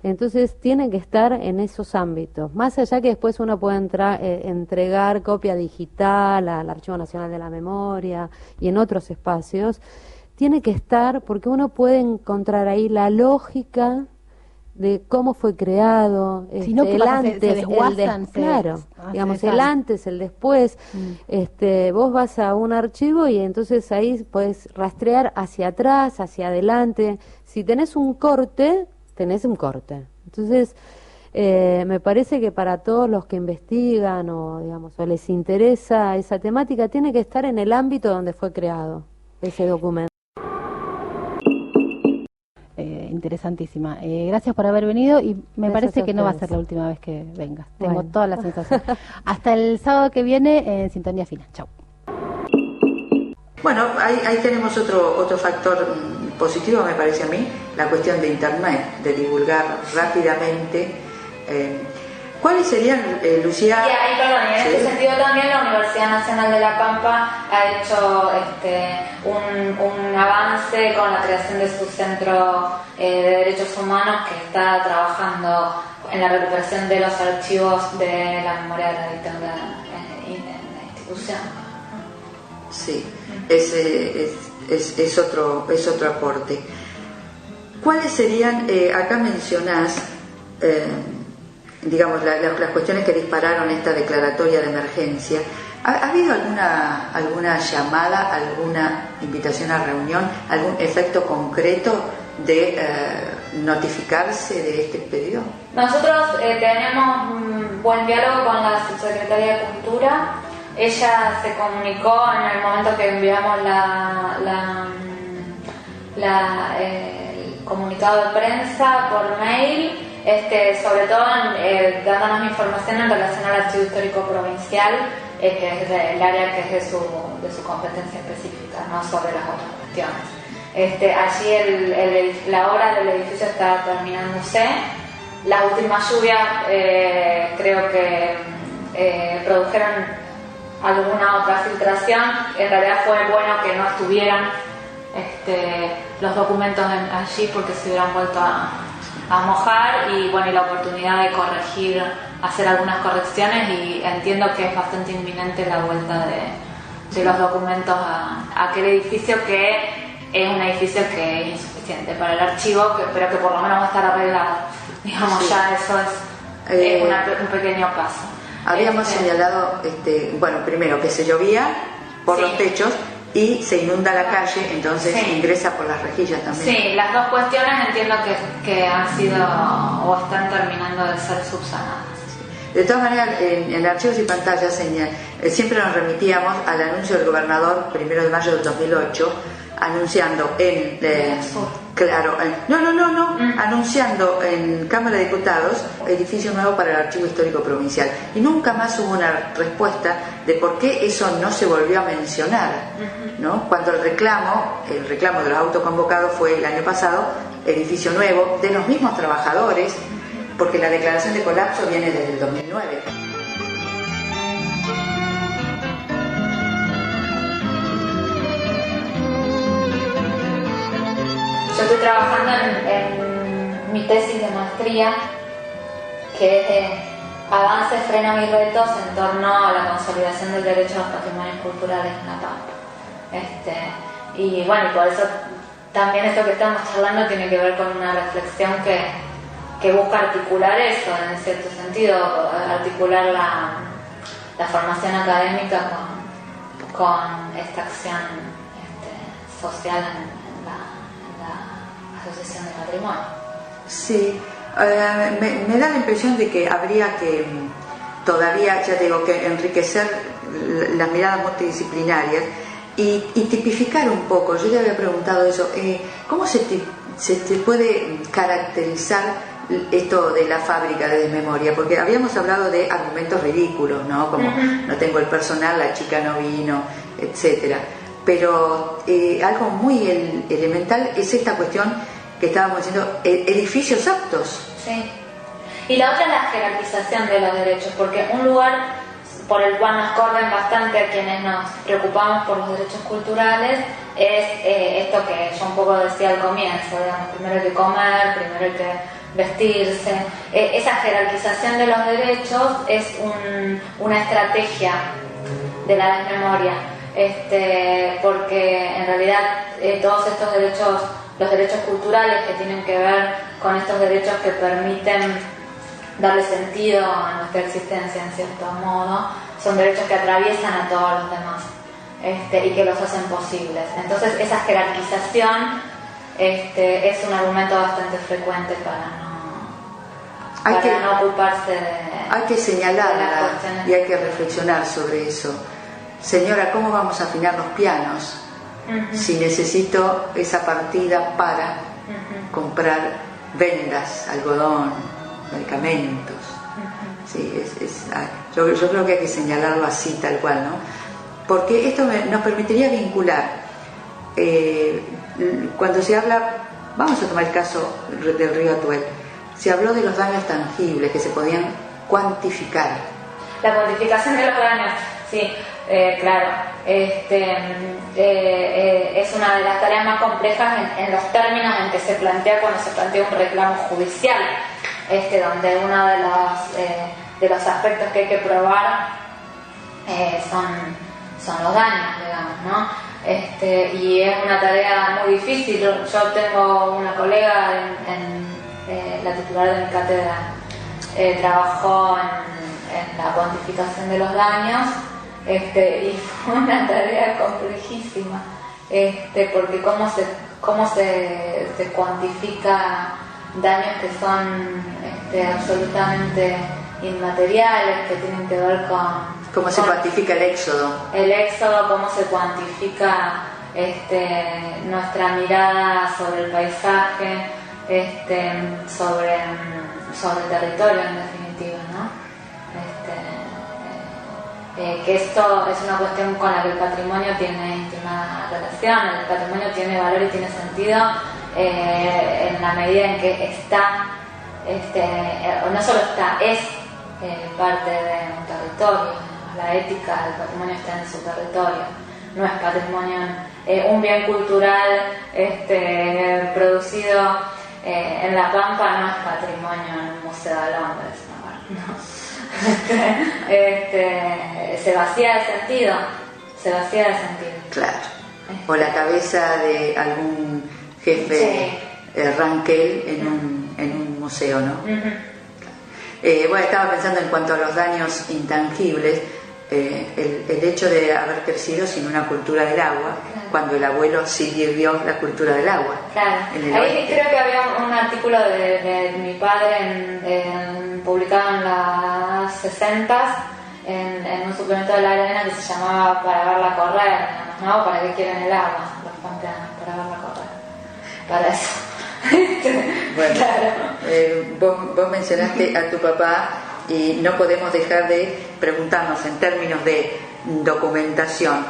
Entonces tienen que estar en esos ámbitos. Más allá que después uno pueda entregar copia digital al Archivo Nacional de la Memoria y en otros espacios, tiene que estar porque uno puede encontrar ahí la lógica de cómo fue creado, sino que el antes, se desguazan, digamos, el antes, el después. Vos vas a un archivo y entonces ahí puedes rastrear hacia atrás, hacia adelante. Si tenés un corte, tenés un corte. Entonces, me parece que para todos los que investigan o les interesa esa temática, tiene que estar en el ámbito donde fue creado ese documento. interesantísima. Gracias por haber venido y me Gracias parece a que no va a ustedes. ser la última vez que vengas. Tengo Bueno. toda la sensación. Hasta el sábado que viene en Sintonía Fina. Chau. Bueno, ahí tenemos otro factor positivo, me parece a mí, la cuestión de Internet, de divulgar rápidamente. ¿Cuáles serían, Lucía? Y ahí, perdón, y en ¿Sí? este sentido también la Universidad Nacional de La Pampa ha hecho un avance con la creación de su centro de derechos humanos, que está trabajando en la recuperación de los archivos de la memoria de la dictadura en la institución. Sí, es otro aporte. ¿Cuáles serían, acá mencionás, digamos, las cuestiones que dispararon esta declaratoria de emergencia? ¿Ha habido alguna llamada, alguna invitación a reunión, algún efecto concreto de notificarse de este pedido? Nosotros tenemos un buen diálogo con la Subsecretaría de Cultura. Ella se comunicó en el momento que enviamos el comunicado de prensa por mail, sobre todo dándonos información en relación al Archivo Histórico Provincial, que es el área que es de su competencia específica, no sobre las otras cuestiones. Allí la obra del edificio está terminándose. Las últimas lluvias creo que produjeron alguna otra filtración. En realidad fue bueno que no estuvieran los documentos allí, porque se hubieran vuelto a mojar, y bueno, y la oportunidad de corregir, hacer algunas correcciones, y entiendo que es bastante inminente la vuelta de los documentos a aquel edificio, que es un edificio que es insuficiente para el archivo, pero que por lo menos va a estar arreglado, digamos. Sí. Ya eso es un pequeño paso. Habíamos señalado, bueno, primero que se llovía por los techos y se inunda la calle, entonces ingresa por las rejillas también. Sí, las dos cuestiones entiendo que han sido o están terminando de ser subsanadas. De todas maneras, en Archivos y Pantallas siempre nos remitíamos al anuncio del gobernador 1 de mayo del 2008, anunciando anunciando en Cámara de Diputados edificio nuevo para el Archivo Histórico Provincial, y nunca más hubo una respuesta de por qué eso no se volvió a mencionar, ¿no? Cuando el reclamo de los autoconvocados fue el año pasado, edificio nuevo de los mismos trabajadores, porque la declaración de colapso viene desde el 2009. Yo estoy trabajando en mi tesis de maestría, que es de avances, frenos y retos en torno a la consolidación del derecho a los patrimonios culturales en La Pampa. Y bueno, y por eso también esto que estamos charlando tiene que ver con una reflexión que busca articular eso, en cierto sentido, articular la formación académica con esta acción social en la Asociación de Patrimonio. Sí, me da la impresión de que habría que todavía, ya digo, que enriquecer las miradas multidisciplinarias y tipificar un poco. Yo ya había preguntado eso, ¿cómo se puede caracterizar esto de la fábrica de desmemoria? Porque habíamos hablado de argumentos ridículos, ¿no? Como no tengo el personal, la chica no vino, etcétera. Pero algo muy elemental es esta cuestión que estábamos diciendo, edificios aptos. Sí. Y la otra es la jerarquización de los derechos, porque un lugar por el cual nos corren bastante a quienes nos preocupamos por los derechos culturales es esto que yo un poco decía al comienzo, digamos, primero hay que comer, primero hay que vestirse. Esa jerarquización de los derechos es una estrategia de la desmemoria, porque en realidad todos estos derechos, los derechos culturales que tienen que ver con estos derechos que permiten darle sentido a nuestra existencia en cierto modo, son derechos que atraviesan a todos los demás y que los hacen posibles. Entonces esa jerarquización es un argumento bastante frecuente para no ocuparse de... Hay que señalarla y hay que reflexionar sobre eso. Señora, ¿cómo vamos a afinar los pianos si necesito esa partida para comprar vendas, algodón, medicamentos. Sí, yo creo que hay que señalarlo así, tal cual, ¿no? Porque esto nos permitiría vincular, cuando se habla, vamos a tomar el caso del río Atuel, se habló de los daños tangibles que se podían cuantificar. La cuantificación de los daños, sí, claro. Es una de las tareas más complejas en los términos en que se plantea cuando se plantea un reclamo judicial, donde uno de los aspectos que hay que probar son los daños, digamos, ¿no? Y es una tarea muy difícil. Yo tengo una colega la titular de mi cátedra trabajó en la cuantificación de los daños, y fue una tarea complejísima, porque cómo se cuantifica daños que son absolutamente inmateriales, que tienen que ver con... ¿Cómo se cuantifica el éxodo? El éxodo, cómo se cuantifica nuestra mirada sobre el paisaje, sobre el territorio en definitiva, ¿no? Que esto es una cuestión con la que el patrimonio tiene íntima relación. El patrimonio tiene valor y tiene sentido en la medida en que está, no solo está, es parte de un territorio. La ética del patrimonio está en su territorio, no es patrimonio, un bien cultural producido en La Pampa no es patrimonio en un museo de Londres, ¿no? Se vacía de sentido, Claro. O la cabeza de algún jefe Rankel en un museo, ¿no? Bueno, estaba pensando en cuanto a los daños intangibles, el hecho de haber crecido sin una cultura del agua, cuando el abuelo sí vivió la cultura del agua. Claro. Ahí creo que había un artículo de mi padre publicado en las 60s en un suplemento de La Arena que se llamaba Para verla correr, ¿no? ¿Para qué quieren el agua? Los panteanos, para verla correr. Para eso. Bueno, claro. Vos mencionaste a tu papá y no podemos dejar de preguntarnos en términos de documentación.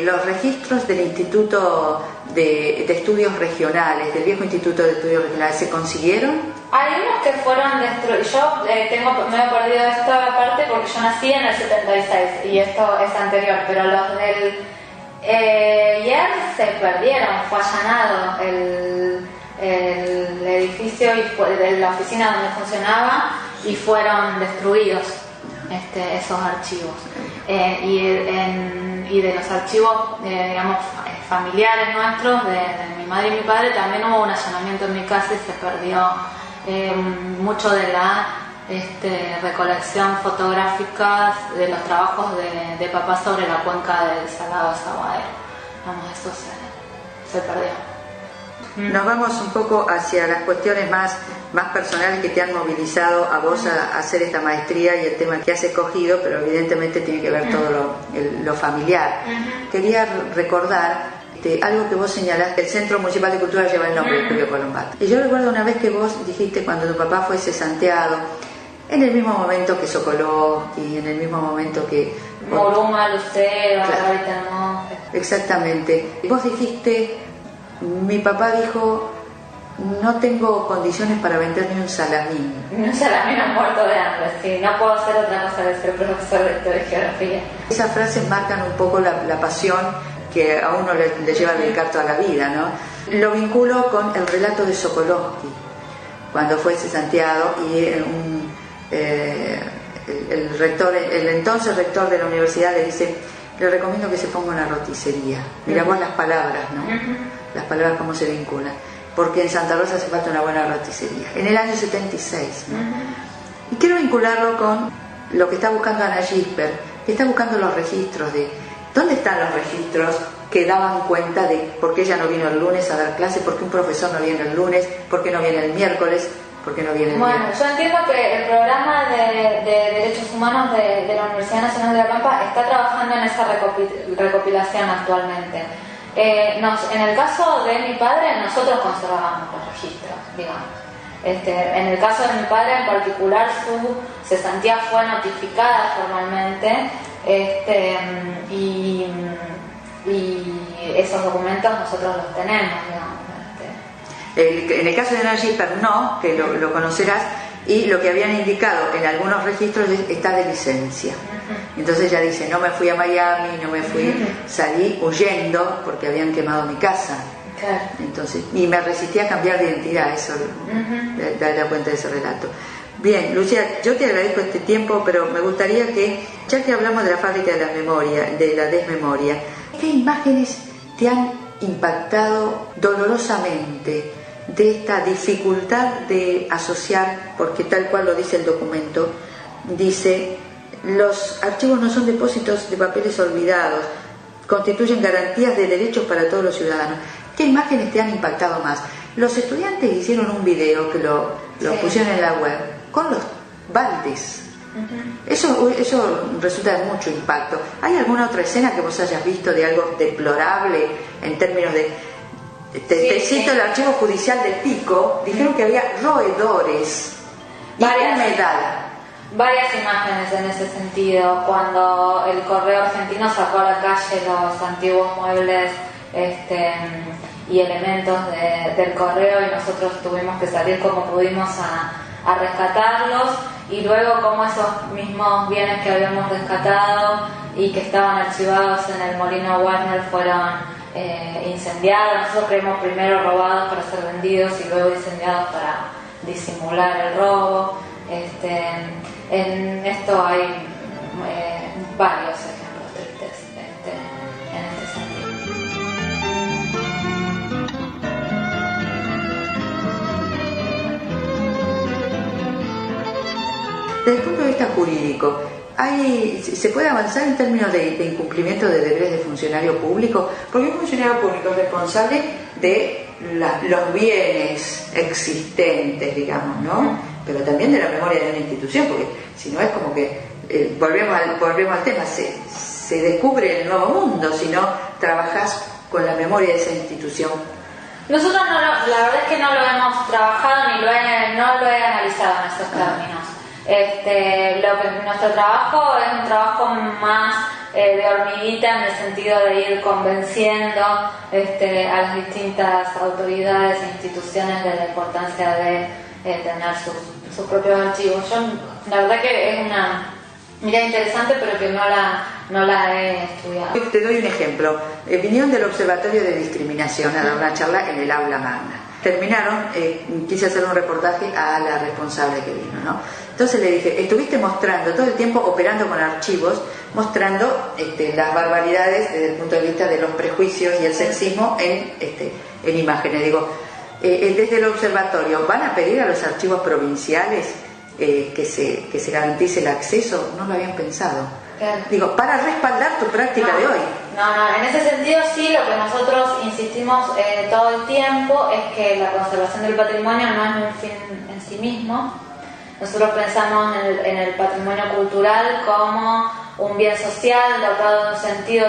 Los registros del Instituto de Estudios Regionales, del viejo Instituto de Estudios Regionales, ¿se consiguieron? Hay unos que fueron destruidos. Yo me he perdido esta parte porque yo nací en el 76 y esto es anterior, pero los del IER se perdieron, fue allanado el edificio de la oficina donde funcionaba y fueron destruidos esos archivos. Y de los archivos, digamos, familiares nuestros, de mi madre y mi padre, también hubo un allanamiento en mi casa y se perdió mucho de la recolección fotográfica de los trabajos de papá sobre la cuenca del Salado Zaguadero. Vamos, eso se perdió. Nos vamos un poco hacia las cuestiones más personales que te han movilizado a vos a hacer esta maestría y el tema que has escogido, pero evidentemente tiene que ver todo lo familiar. Quería recordar algo que vos señalaste: el Centro Municipal de Cultura lleva el nombre de Julio Colombato. Y yo recuerdo una vez que vos dijiste, cuando tu papá fue cesanteado, en el mismo momento que Sokolowski, en el mismo momento que... Moruma, Lucero, claro. Exactamente. Vos dijiste... Mi papá dijo: no tengo condiciones para vender ni un salamín. Ni un salamín a muerto de hambre, sí. No puedo hacer otra cosa que ser profesor de geografía. Esas frases marcan un poco la pasión que a uno le lleva a dedicar toda la vida, ¿no? Lo vinculo con el relato de Sokolowski, cuando fue cesanteado y el entonces rector de la universidad le dice: le recomiendo que se ponga una roticería. Mirá vos las palabras, ¿no? Las palabras cómo se vinculan, porque en Santa Rosa hace falta una buena roticería, en el año 76, ¿no? Y quiero vincularlo con lo que está buscando Ana Gisper, que está buscando los registros de dónde están los registros que daban cuenta de por qué ella no vino el lunes a dar clase, por qué un profesor no viene el lunes, por qué no viene el miércoles, por qué no viene el viernes. Yo entiendo que el programa de Derechos Humanos de la Universidad Nacional de La Pampa está trabajando en esa recopilación actualmente. En el caso de mi padre, nosotros conservábamos los registros, digamos. En el caso de mi padre en particular, su cesantía fue notificada formalmente, y esos documentos nosotros los tenemos, digamos. En el caso de Hernán Gisbert no, que lo conocerás, y lo que habían indicado en algunos registros está de licencia. Entonces ella dice, no me fui a Miami, no me fui, salí huyendo porque habían quemado mi casa. Claro. Entonces, y me resistí a cambiar de identidad, eso da cuenta de ese relato. Bien, Lucía, yo te agradezco este tiempo, pero me gustaría que, ya que hablamos de la fábrica de la memoria, de la desmemoria, ¿qué imágenes te han impactado dolorosamente de esta dificultad de asociar? Porque tal cual lo dice el documento, dice, los archivos no son depósitos de papeles olvidados, constituyen garantías de derechos para todos los ciudadanos. ¿Qué imágenes te han impactado más? Los estudiantes hicieron un video que lo pusieron en la web con los baldes. Eso resulta de mucho impacto. ¿Hay alguna otra escena que vos hayas visto de algo deplorable en términos de... Te cito el archivo judicial de Pico, dijeron que había roedores y humedad. Varias imágenes en ese sentido. Cuando el Correo Argentino sacó a la calle los antiguos muebles y elementos del correo, y nosotros tuvimos que salir como pudimos a rescatarlos, y luego como esos mismos bienes que habíamos rescatado y que estaban archivados en el Molino Warner fueron incendiados. Nosotros creemos primero robados para ser vendidos y luego incendiados para disimular el robo. En esto hay varios ejemplos tristes en este sentido. Desde el punto de vista jurídico, ¿se puede avanzar en términos de incumplimiento de deberes de funcionario público? Porque un funcionario público es responsable de los bienes existentes, digamos, ¿no? Pero también de la memoria de una institución, porque si no es como que volvemos al tema, se descubre el nuevo mundo si no trabajas con la memoria de esa institución. Nosotros la verdad es que no lo hemos trabajado ni no lo he analizado en estos términos. Nuestro trabajo es un trabajo más de hormiguita, en el sentido de ir convenciendo a las distintas autoridades e instituciones de la importancia de tener sus propios archivos. Yo, la verdad que es una mirada interesante, pero que no la he estudiado. Te doy un ejemplo. Vinieron del Observatorio de Discriminación a dar una charla en el aula magna. Terminaron, quise hacer un reportaje a la responsable que vino, ¿no? Entonces le dije, estuviste mostrando todo el tiempo, operando con archivos, mostrando las barbaridades desde el punto de vista de los prejuicios y el sexismo en imágenes. Digo, desde el observatorio, ¿van a pedir a los archivos provinciales que se garantice el acceso? No lo habían pensado. Claro. Digo, para respaldar tu práctica de hoy. No, en ese sentido sí, lo que nosotros insistimos todo el tiempo es que la conservación del patrimonio no es un fin en sí mismo. Nosotros pensamos en el patrimonio cultural como un bien social dotado de un sentido,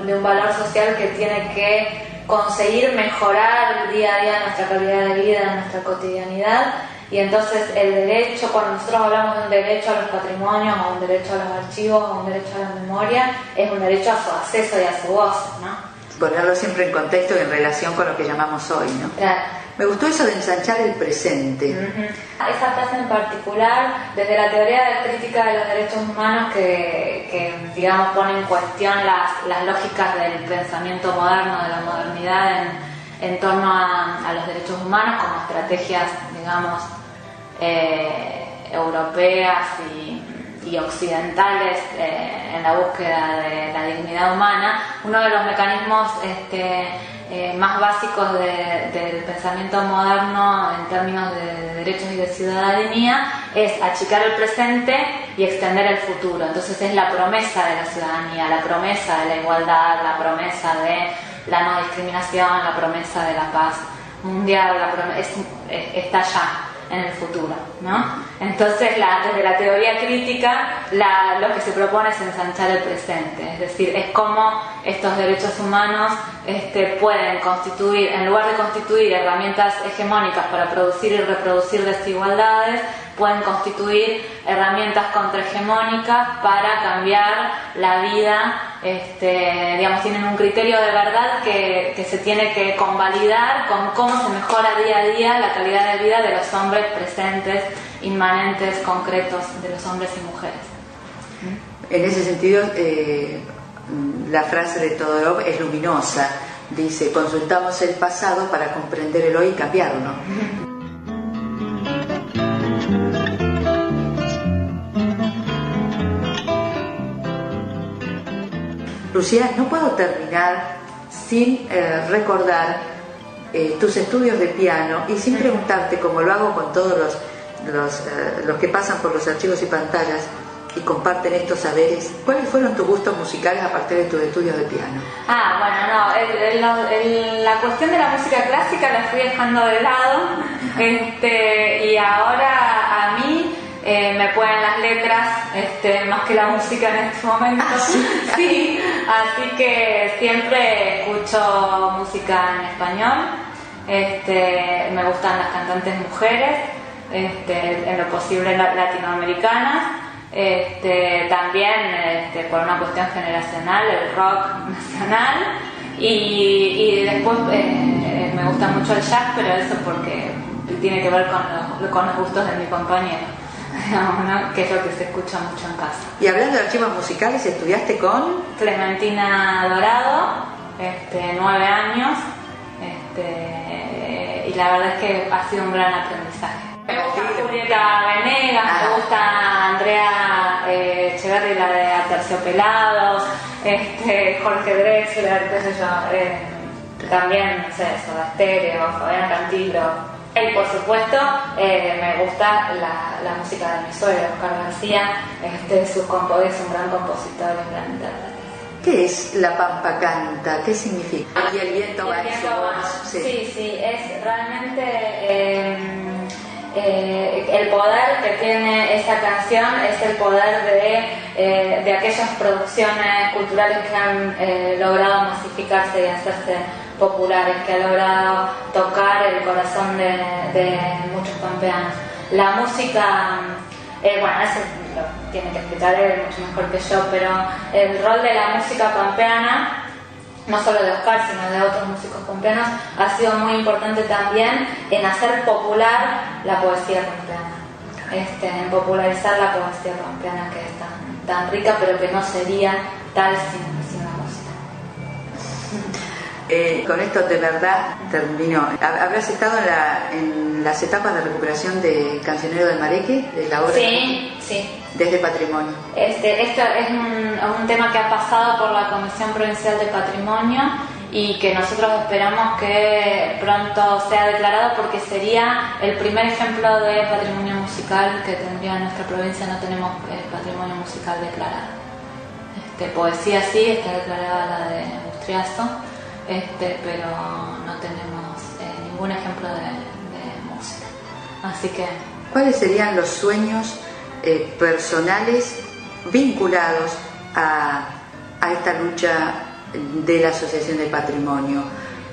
de un valor social que tiene que conseguir mejorar día a día nuestra calidad de vida, en nuestra cotidianidad. Y entonces el derecho, cuando nosotros hablamos de un derecho a los patrimonios, o un derecho a los archivos, o un derecho a la memoria, es un derecho a su acceso y a su voz, ¿no? Ponerlo siempre en contexto y en relación con lo que llamamos hoy, ¿no? Claro. Me gustó eso de ensanchar el presente. Esa frase en particular, desde la teoría de crítica de los derechos humanos, que digamos pone en cuestión las lógicas del pensamiento moderno, de la modernidad en torno a los derechos humanos como estrategias, digamos, europeas y occidentales en la búsqueda de la dignidad humana. Uno de los mecanismos más básicos del pensamiento moderno en términos de derechos y de ciudadanía es achicar el presente y extender el futuro. Entonces es la promesa de la ciudadanía, la promesa de la igualdad, la promesa de la no discriminación, la promesa de la paz mundial, está ya en el futuro. ¿no? Entonces, desde la teoría crítica, lo que se propone es ensanchar el presente, es decir, es cómo estos derechos humanos pueden constituir, en lugar de constituir herramientas hegemónicas para producir y reproducir desigualdades, pueden constituir herramientas contrahegemónicas para cambiar la vida, digamos, tienen un criterio de verdad que se tiene que convalidar con cómo se mejora día a día la calidad de vida de los hombres presentes, inmanentes, concretos, de los hombres y mujeres. En ese sentido, la frase de Todorov es luminosa. Dice, consultamos el pasado para comprender el hoy y cambiarlo. Lucía, no puedo terminar sin recordar tus estudios de piano y sin preguntarte, como lo hago con todos los que pasan por los archivos y pantallas y comparten estos saberes, ¿cuáles fueron tus gustos musicales a partir de tus estudios de piano? La cuestión de la música clásica la fui dejando de lado, y ahora a mí me pueden las letras más que la música en este momento. Sí, así que siempre escucho música en español. Me gustan las cantantes mujeres, en lo posible latinoamericanas. También por una cuestión generacional, el rock nacional, y después me gusta mucho el jazz, pero eso porque tiene que ver con los gustos de mi compañero, ¿no? Que es lo que se escucha mucho en casa. Y hablando de archivos musicales, ¿estudiaste con? Clementina Dorado, 9 años, y la verdad es que ha sido un gran aprendizaje. Me gusta Julieta Venegas, me gusta Andrea Echeverri, la de Aterciopelados, Jorge Drexler, qué sé yo, también, no sé, Soda Stereo, Fabián Cantilo. Y por supuesto, me gusta la música de mi suegro, Oscar García, es un gran compositor, un gran intérprete. ¿Qué es La Pampa Canta? ¿Qué significa? Y el viento va en su voz. Sí, es realmente el poder que tiene esa canción, es el poder de aquellas producciones culturales que han logrado masificarse y hacerse populares, que ha logrado tocar el corazón de muchos pampeanos. La música, eso lo tiene que explicar él mucho mejor que yo, pero el rol de la música pampeana, no solo de Oscar, sino de otros músicos pampeanos, ha sido muy importante también en hacer popular la poesía pampeana, en popularizar la poesía pampeana, que es tan rica, pero que no sería tal sin la música. Con esto de verdad termino. ¿Habrás estado en las etapas de recuperación de Cancionero del Mareque, de la obra? Sí. Desde Patrimonio. Esto es un tema que ha pasado por la Comisión Provincial de Patrimonio y que nosotros esperamos que pronto sea declarado, porque sería el primer ejemplo de patrimonio musical que tendría nuestra provincia. No tenemos patrimonio musical declarado. Poesía sí, está declarada la de Bustriazo, pero no tenemos ningún ejemplo de música. Así que... ¿Cuáles serían los sueños personales vinculados a esta lucha de la Asociación del Patrimonio?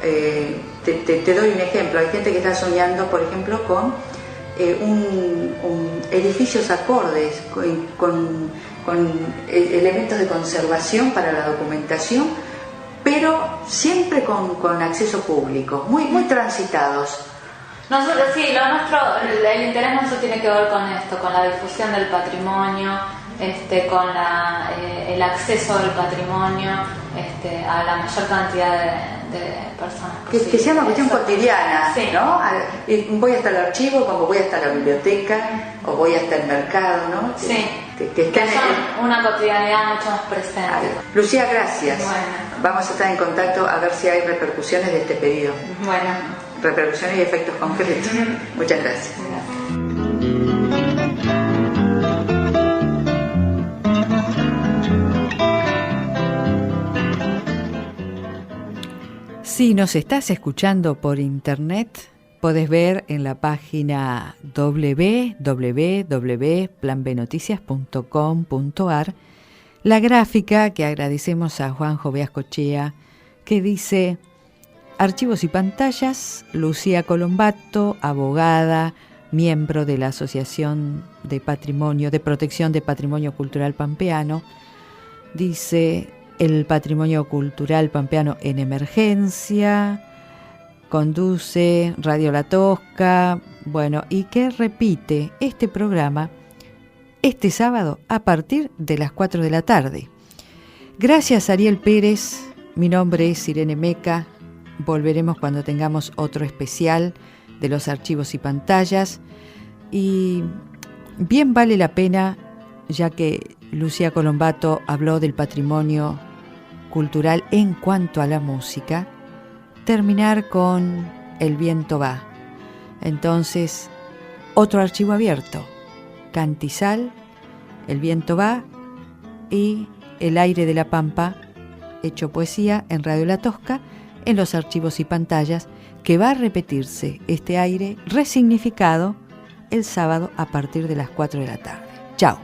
Te doy un ejemplo. Hay gente que está soñando, por ejemplo, con edificios acordes, con elementos de conservación para la documentación, pero siempre con acceso público, muy transitados. Nosotros sí, el interés nuestro tiene que ver con esto, con la difusión del patrimonio, con el acceso al patrimonio a la mayor cantidad de personas posibles. Que sea una cuestión cotidiana, sí. ¿no? Voy hasta el archivo, como voy hasta la biblioteca, o voy hasta el mercado, ¿no? Sí, que son una cotidianidad mucho más presente. Lucía, gracias. Bueno. Vamos a estar en contacto a ver si hay repercusiones de este pedido. Bueno. Repercusiones y efectos concretos. Muchas gracias. Si nos estás escuchando por internet, podés ver en la página www.planbenoticias.com.ar la gráfica que agradecemos a Juanjo Beascochea, que dice: Archivos y pantallas, Lucía Colombato, abogada, miembro de la Asociación de Protección de Patrimonio Cultural Pampeano. Dice: el patrimonio cultural pampeano en emergencia, conduce Radio La Tosca, bueno, y que repite este programa este sábado a partir de las 4 de la tarde. Gracias, Ariel Pérez. Mi nombre es Irene Meca. Volveremos cuando tengamos otro especial de los archivos y pantallas. Y bien vale la pena, ya que Lucía Colombato habló del patrimonio cultural en cuanto a la música, terminar con El viento va. Entonces, otro archivo abierto: Cantizal, El viento va y El aire de la Pampa, hecho poesía en Radio La Tosca, en los archivos y pantallas, que va a repetirse este aire resignificado el sábado a partir de las 4 de la tarde. Chao.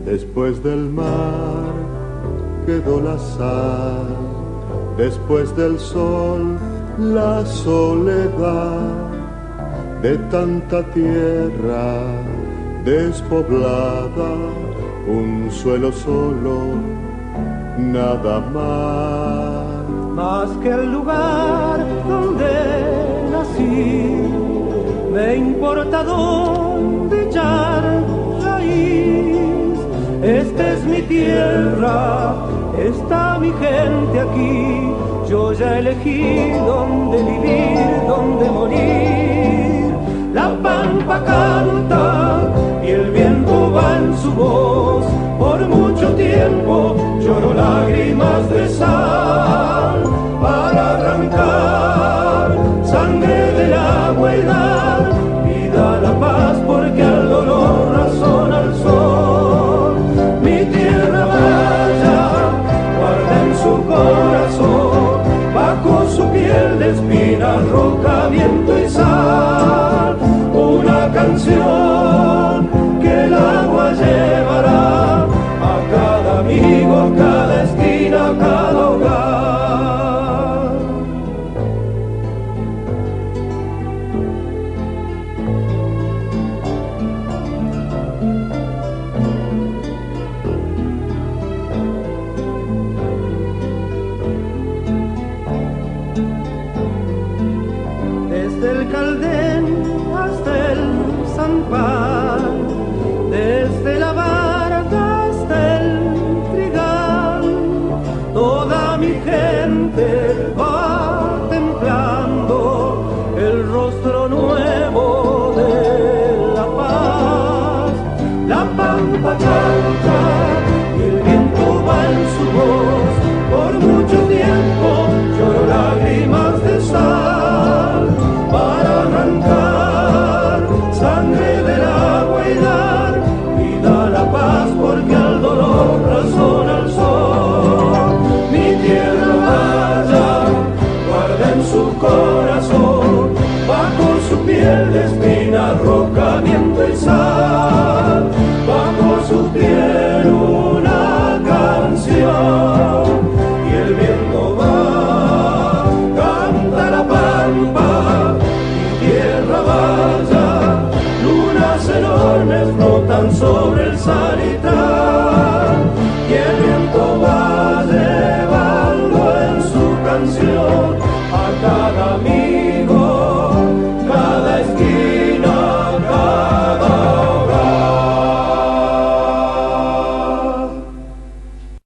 Después del mar quedó la sal, después del sol la soledad de tanta tierra despoblada, un suelo solo, nada más que el lugar donde nací. Me importa dónde echar raíz. Esta es mi tierra, está mi gente aquí. Yo ya elegí dónde vivir, dónde morir. La pampa canta y el viento va en su voz. Por mucho tiempo lloro lágrimas de sal.